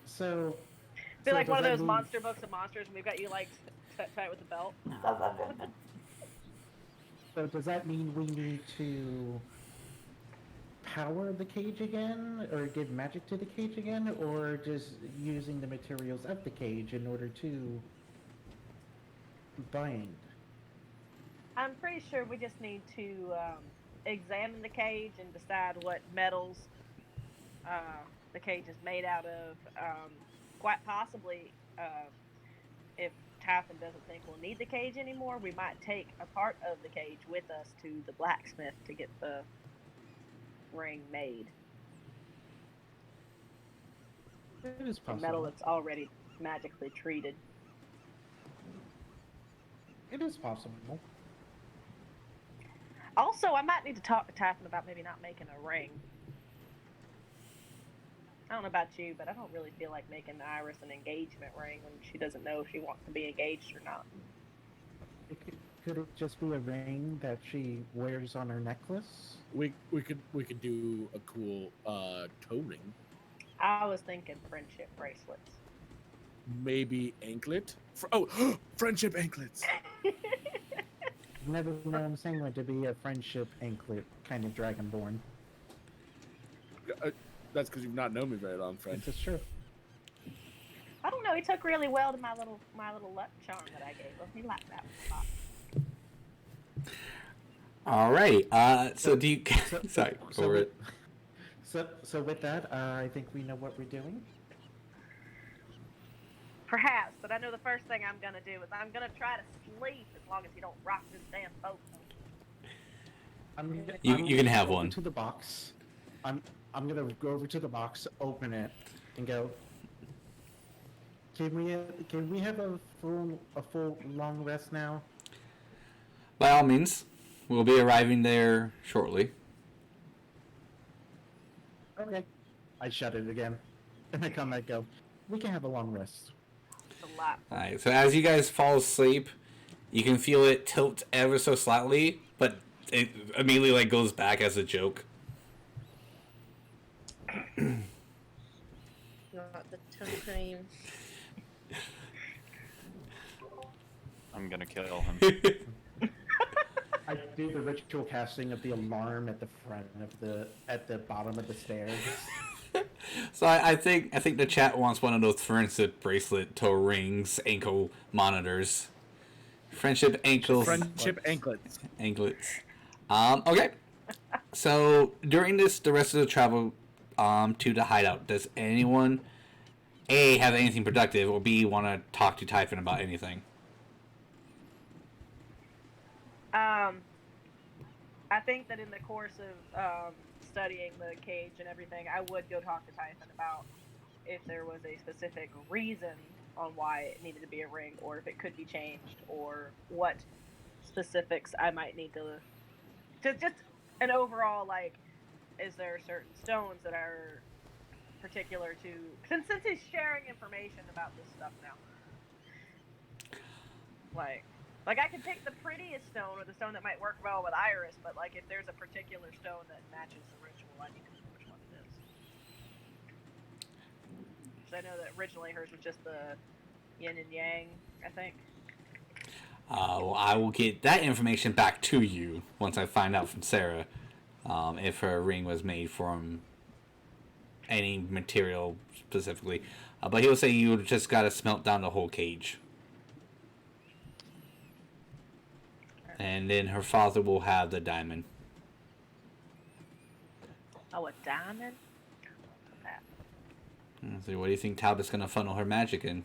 So. I feel like does one of that those mean- monster books of monsters, and we've got you like tight with the belt. So does that mean we need to power the cage again, or give magic to the cage again, or just using the materials of the cage in order to bind? I'm pretty sure we just need to examine the cage and decide what metals the cage is made out of. Quite possibly, if Typhon doesn't think we'll need the cage anymore, we might take a part of the cage with us to the blacksmith to get the ring made. It is A possible. metal that's already magically treated. It is possible. Also, I might need to talk to Typhon about maybe not making a ring. I don't know about you, but I don't really feel like making Iris an engagement ring when she doesn't know if she wants to be engaged or not. Could it just be a ring that she wears on her necklace? We could do a cool toe ring. I was thinking friendship bracelets. Maybe anklet. Friendship anklets. Never known Senguine to be a friendship anklet kind of dragonborn. That's because you've not known me very long, friend. This is true. I don't know. He took really well to my little luck charm that I gave him. He liked that one a lot. Alright, so do you... So- Sorry, so over with- it. So with that, I think we know what we're doing. Perhaps, but I know the first thing I'm gonna do is I'm gonna try to sleep as long as you don't rock this damn boat. You can have go one. To the box. I'm gonna go over to the box, open it, and go. Can we have a full long rest now? By all means, we'll be arriving there shortly. Okay. I shut it again, and I come back. Go. We can have a long rest. It's a lot. Alright, so as you guys fall asleep, you can feel it tilt ever so slightly, but it immediately like goes back as a joke. Not the tongue cream. I'm gonna kill him. I do the ritual casting of the alarm at the bottom of the stairs. So I think the chat wants one of those friendship bracelet, toe rings, ankle monitors, friendship ankles, Friendship anklets. anklets. Okay. So during the rest of the travel, to the hideout, does anyone A have anything productive, or B want to talk to Typhon about anything? I think that in the course of studying the cage and everything, I would go talk to Typhon about if there was a specific reason on why it needed to be a ring, or if it could be changed, or what specifics I might need to just an overall, like, is there certain stones that are particular to, since he's sharing information about this stuff now, like I can pick the prettiest stone or the stone that might work well with Iris, but like if there's a particular stone that matches the ritual, I need to know which one it is. 'Cause I know that originally hers was just the yin and yang, I think. Well, I will get that information back to you once I find out from Sarah if her ring was made from any material specifically. But he'll say you just got to smelt down the whole cage. And then her father will have the diamond. Oh, a diamond? So what do you think Talbot's going to funnel her magic in?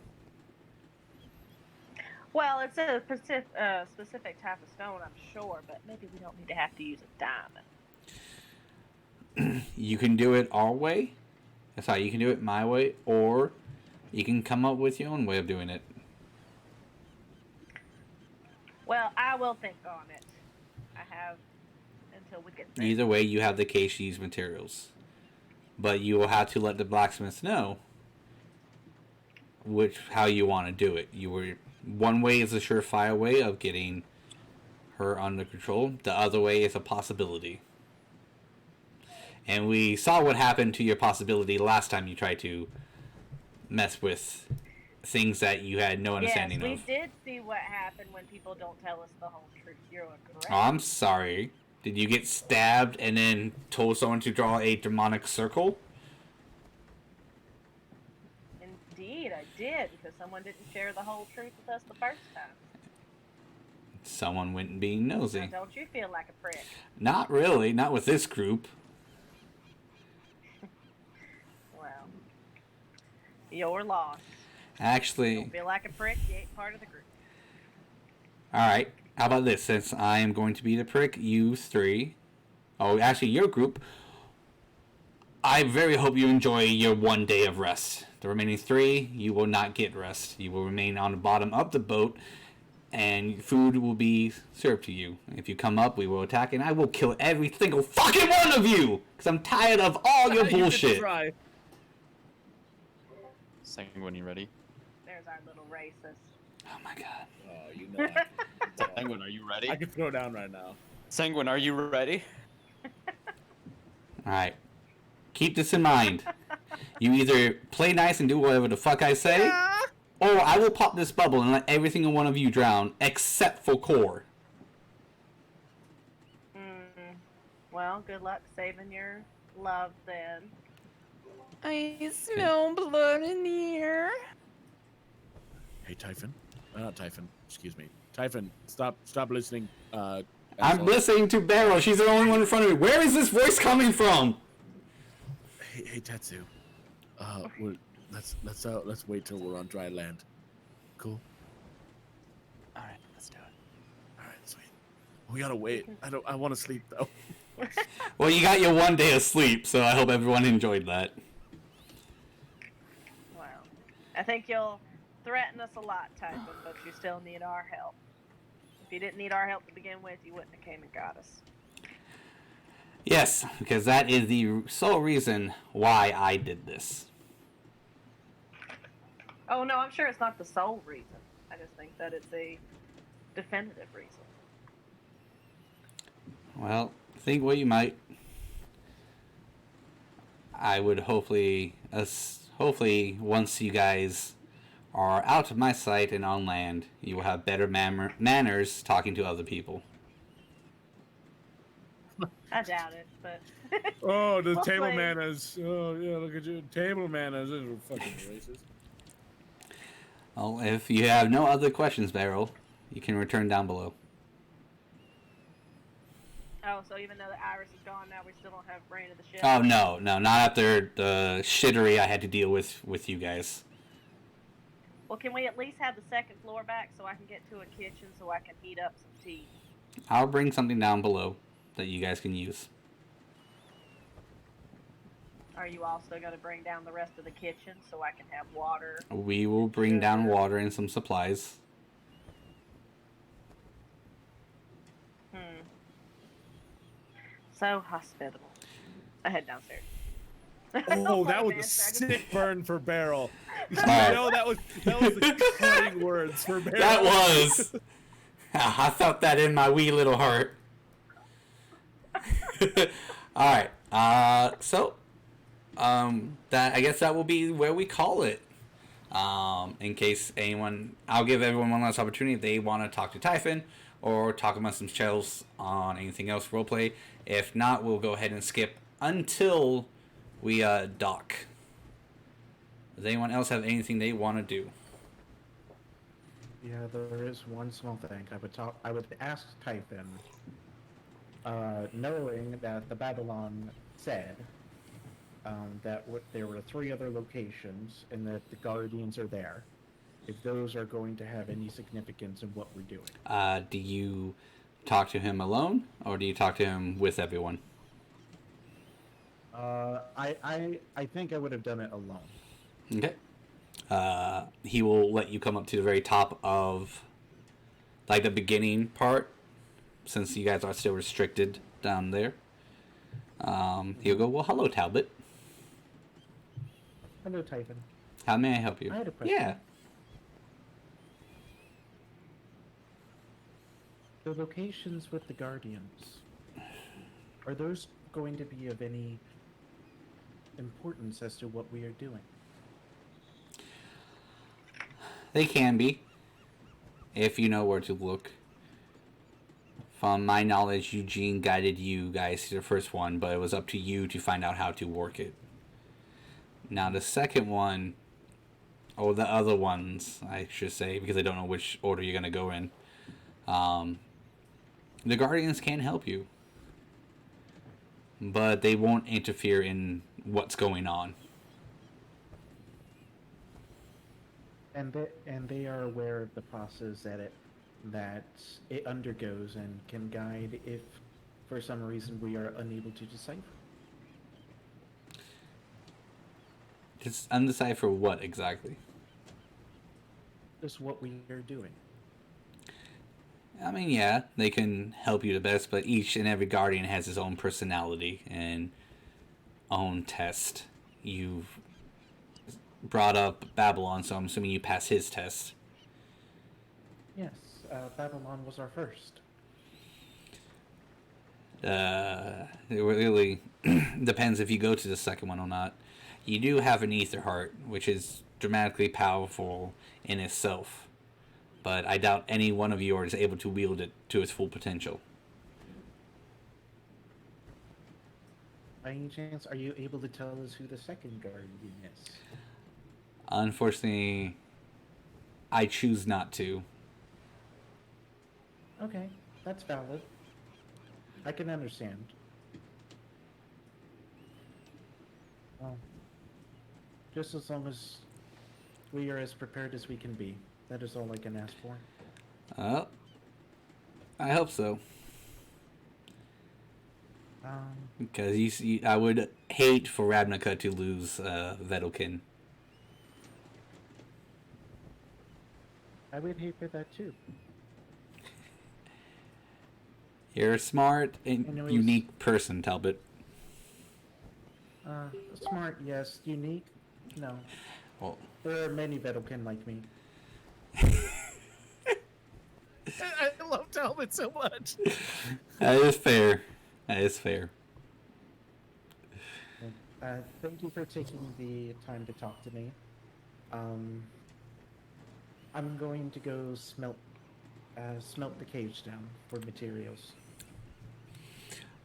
Well, it's a specific type of stone, I'm sure, but maybe we don't need to have to use a diamond. You can do it our way. Sorry, you can do it my way, or you can come up with your own way of doing it. Well, I will think on it. I have until we get there. Either way, you have the case to use materials. But you will have to let the blacksmith know how you want to do it. One way is a surefire way of getting her under control. The other way is a possibility. And we saw what happened to your possibility last time you tried to mess with things that you had no understanding yes, of. we did see what happened when people don't tell us the whole truth. You're correct. Oh, I'm sorry. Did you get stabbed and then told someone to draw a demonic circle? Indeed, I did, because someone didn't share the whole truth with us the first time. Someone went being nosy. Now, don't you feel like a prick? Not really. Not with this group. Well, your loss. Actually... Don't feel like a prick, you ain't part of the group. Alright. How about this? Since I am going to be the prick, you three... Oh, actually, your group... I very hope you enjoy your 1 day of rest. The remaining 3, you will not get rest. You will remain on the bottom of the boat, and food will be served to you. If you come up, we will attack, and I will kill every single fucking one of you! Because I'm tired of all your bullshit. Senguine, you ready? There's our little racist. Oh my god. Oh, you know. Senguine, are you ready? I can throw down right now. Senguine, are you ready? Alright. Keep this in mind. You either play nice and do whatever the fuck I say, or I will pop this bubble and let every single one of you drown, except for Core. Well, good luck saving your love then. I smell blood in the air. Hey, Typhon. Not Typhon. Excuse me. Typhon, stop listening. I'm asshole. listening to Beryl. She's the only one in front of me. Where is this voice coming from? Hey, Tetsu. Let's wait till we're on dry land. Cool. All right, let's do it. All right, sweet. We gotta wait. I want to sleep though. Well, you got your 1 day of sleep, so I hope everyone enjoyed that. Well, I think you'll threaten us a lot, Typhon, but you still need our help. If you didn't need our help to begin with, you wouldn't have came and got us. Yes, because that is the sole reason why I did this. Oh, no, I'm sure it's not the sole reason. I just think that it's a definitive reason. Well, think what you might. I would hopefully once you guys are out of my sight and on land, you will have better manners talking to other people. I doubt it, but... Oh, the Well table played. manners. Oh, yeah, look at you. Table manners. Those are fucking racist. Well, if you have no other questions, Beryl, you can return down below. Oh, so even though the Iris is gone now, we still don't have brain of the ship? Oh, no, not after the shittery I had to deal with you guys. Well, can we at least have the second floor back so I can get to a kitchen so I can heat up some tea? I'll bring something down below that you guys can use. Are you also going to bring down the rest of the kitchen so I can have water? We will bring down water and some supplies. So hospitable. I head downstairs. Oh, that was a sick burn for Beryl. No, that was the cutting words for Beryl. That was. I felt that in my wee little heart. All right. That I guess that will be where we call it. In case anyone, I'll give everyone one last opportunity if they want to talk to Typhon or talk amongst themselves on anything else roleplay. If not, we'll go ahead and skip until we dock. Does anyone else have anything they want to do? Yeah, there is one small thing. I would ask Typhon, knowing that the Babylon said there were 3 other locations and that the Guardians are there. If those are going to have any significance in what we're doing. Do you talk to him alone, or do you talk to him with everyone? I think I would have done it alone. Okay. He will let you come up to the very top of, like, the beginning part, since you guys are still restricted down there. He'll go, well, hello, Talbot. Hello, Typhon. How may I help you? I had a question. Yeah. The locations with the Guardians, are those going to be of any importance as to what we are doing? They can be, if you know where to look. From my knowledge, Eugene guided you guys to the first one, but it was up to you to find out how to work it. Now the second one, or the other ones, I should say, because I don't know which order you're going to go in, the Guardians can help you, but they won't interfere in what's going on. And they are aware of the process that it undergoes and can guide if, for some reason, we are unable to decipher. Just undecipher what exactly? Just what we are doing. I mean, yeah, they can help you the best, but each and every Guardian has his own personality and own test. You've brought up Babylon, so I'm assuming you passed his test. Yes, Babylon was our first. It really depends if you go to the second one or not. You do have an Ether Heart, which is dramatically powerful in itself, but I doubt any one of you is able to wield it to its full potential. By any chance, are you able to tell us who the second Guardian is? Unfortunately, I choose not to. Okay, that's valid. I can understand. Well, just as long as we are as prepared as we can be. That is all I can ask for. I hope so. Um, Because I would hate for Ravnica to lose Vedalken. I would hate for that too. You're a smart and Anyways. unique person, Talbot. Smart, yes. Unique? No. Well, There are many Vedalken like me. I love Talbot so much. that is fair. That is fair. Thank you for taking the time to talk to me. I'm going to go smelt the cage down for materials.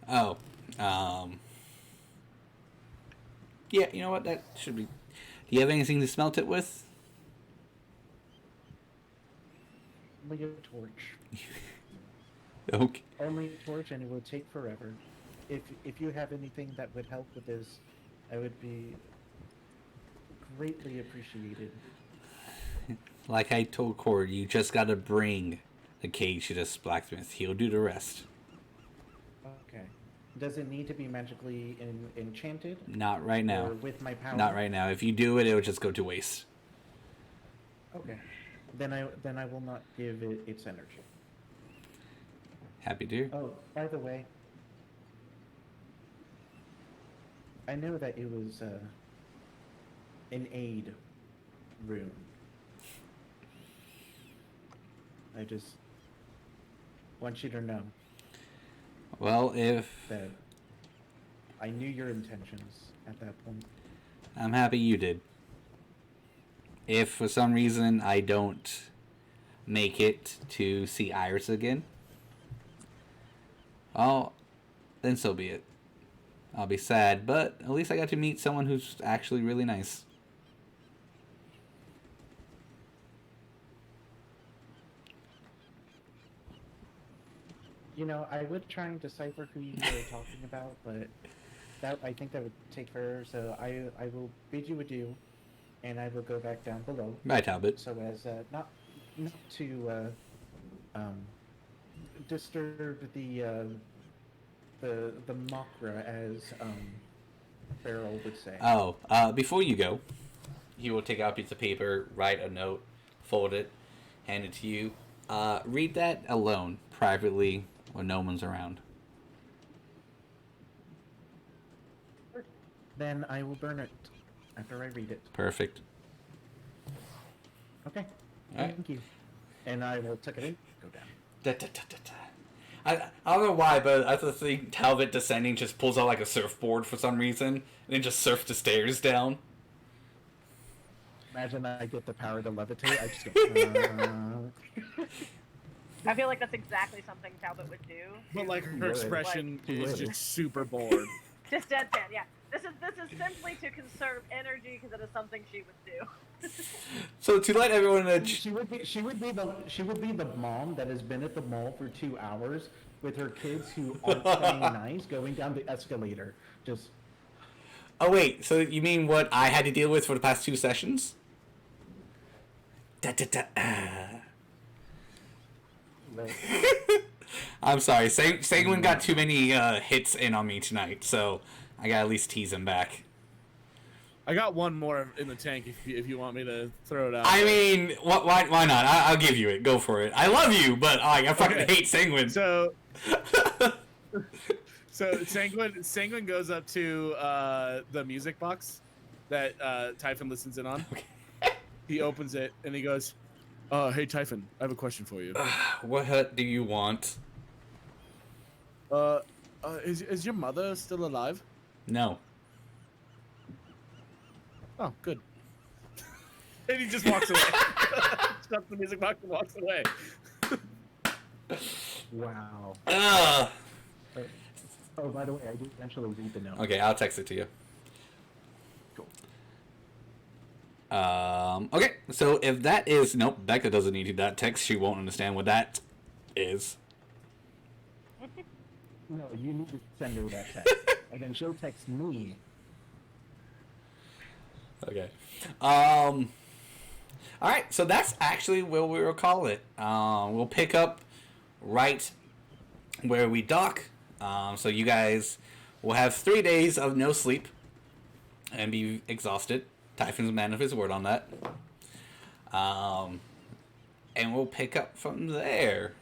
Oh, yeah, you know what? That should be. Do you have anything to smelt it with? Only a torch. Okay. Only a torch, and it will take forever. If you have anything that would help with this, I would be greatly appreciated. Like I told Cord, you just gotta bring the cage to this blacksmith. He'll do the rest. Okay. Does it need to be magically enchanted? Not right now. Or with my power? Not right now. If you do it, it'll just go to waste. Okay. Then I will not give it its energy. Happy to. Oh, by the way, I know that it was an aid rune. I just want you to know Well, if that I knew your intentions at that point. I'm happy you did. If for some reason I don't make it to see Iris again, well, then so be it. I'll be sad, but at least I got to meet someone who's actually really nice. I would try and decipher who you were talking about, but I think that would take forever. So I will bid you adieu, and I will go back down below. Bye, Talbot. So as not to disturb the Makra, as Beryl would say. Oh, before you go, he will take out a piece of paper, write a note, fold it, hand it to you. Read that alone, privately, when no one's around. Then I will burn it after I read it. Perfect. Okay. All right. Thank you. And I will tuck it in, go down. Da, da, da, da, da. I don't know why, but I think Talbot descending just pulls out like a surfboard for some reason, and then just surfs the stairs down. Imagine I get the power to levitate. I just go. I feel like that's exactly something Talbot would do. But like her Would. expression Like, is would. just super bored. Just deadpan, yeah. This is simply to conserve energy because it is something she would do. So to let everyone know, She would be the mom that has been at the mall for 2 hours with her kids who aren't playing nice, going down the escalator. Just oh wait, so you mean what I had to deal with for the past 2 sessions? Da, da, da, I'm sorry, Senguine got too many hits in on me tonight, so I gotta at least tease him back. I got one more in the tank if you want me to throw it out. I mean, why not? I'll give you it. Go for it. I love you, but I fucking hate Senguine. So Senguine goes up to the music box that Typhon listens in on. Okay. He opens it and he goes, "Hey Typhon, I have a question for you. What do you want? Is your mother still alive?" No. Oh, good. And he just walks away. Shuts the music box and walks away. wow. Ugh. Oh, by the way, I do eventually read the note. Okay, I'll text it to you. Cool. Okay, so if that is... Nope, Becca doesn't need that text. She won't understand what that is. No, you need to send her that text, and then she'll text me. Okay. Alright, so that's actually where we will call it. We'll pick up right where we dock. So you guys will have 3 days of no sleep and be exhausted. Typhon's a man of his word on that. And we'll pick up from there.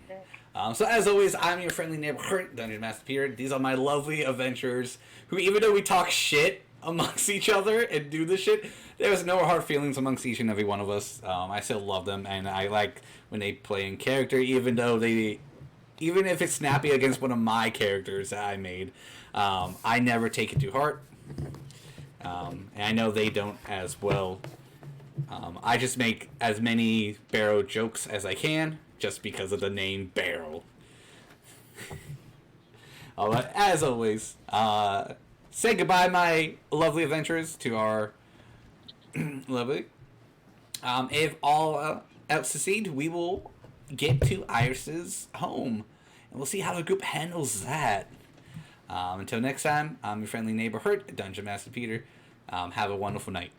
So as always, I'm your friendly neighborhood Dungeon Master Peter. These are my lovely adventurers who, even though we talk shit amongst each other and do this shit, there's no hard feelings amongst each and every one of us. I still love them, and I like when they play in character, even if it's snappy against one of my characters that I made. I never take it to heart, and I know they don't as well. I just make as many Beryl jokes as I can, just because of the name Beryl. But as always, say goodbye, my lovely adventurers, to our lovely. If all else succeed, we will get to Iris's home, and we'll see how the group handles that. Until next time, I'm your friendly neighborhood Dungeon Master Peter. Have a wonderful night.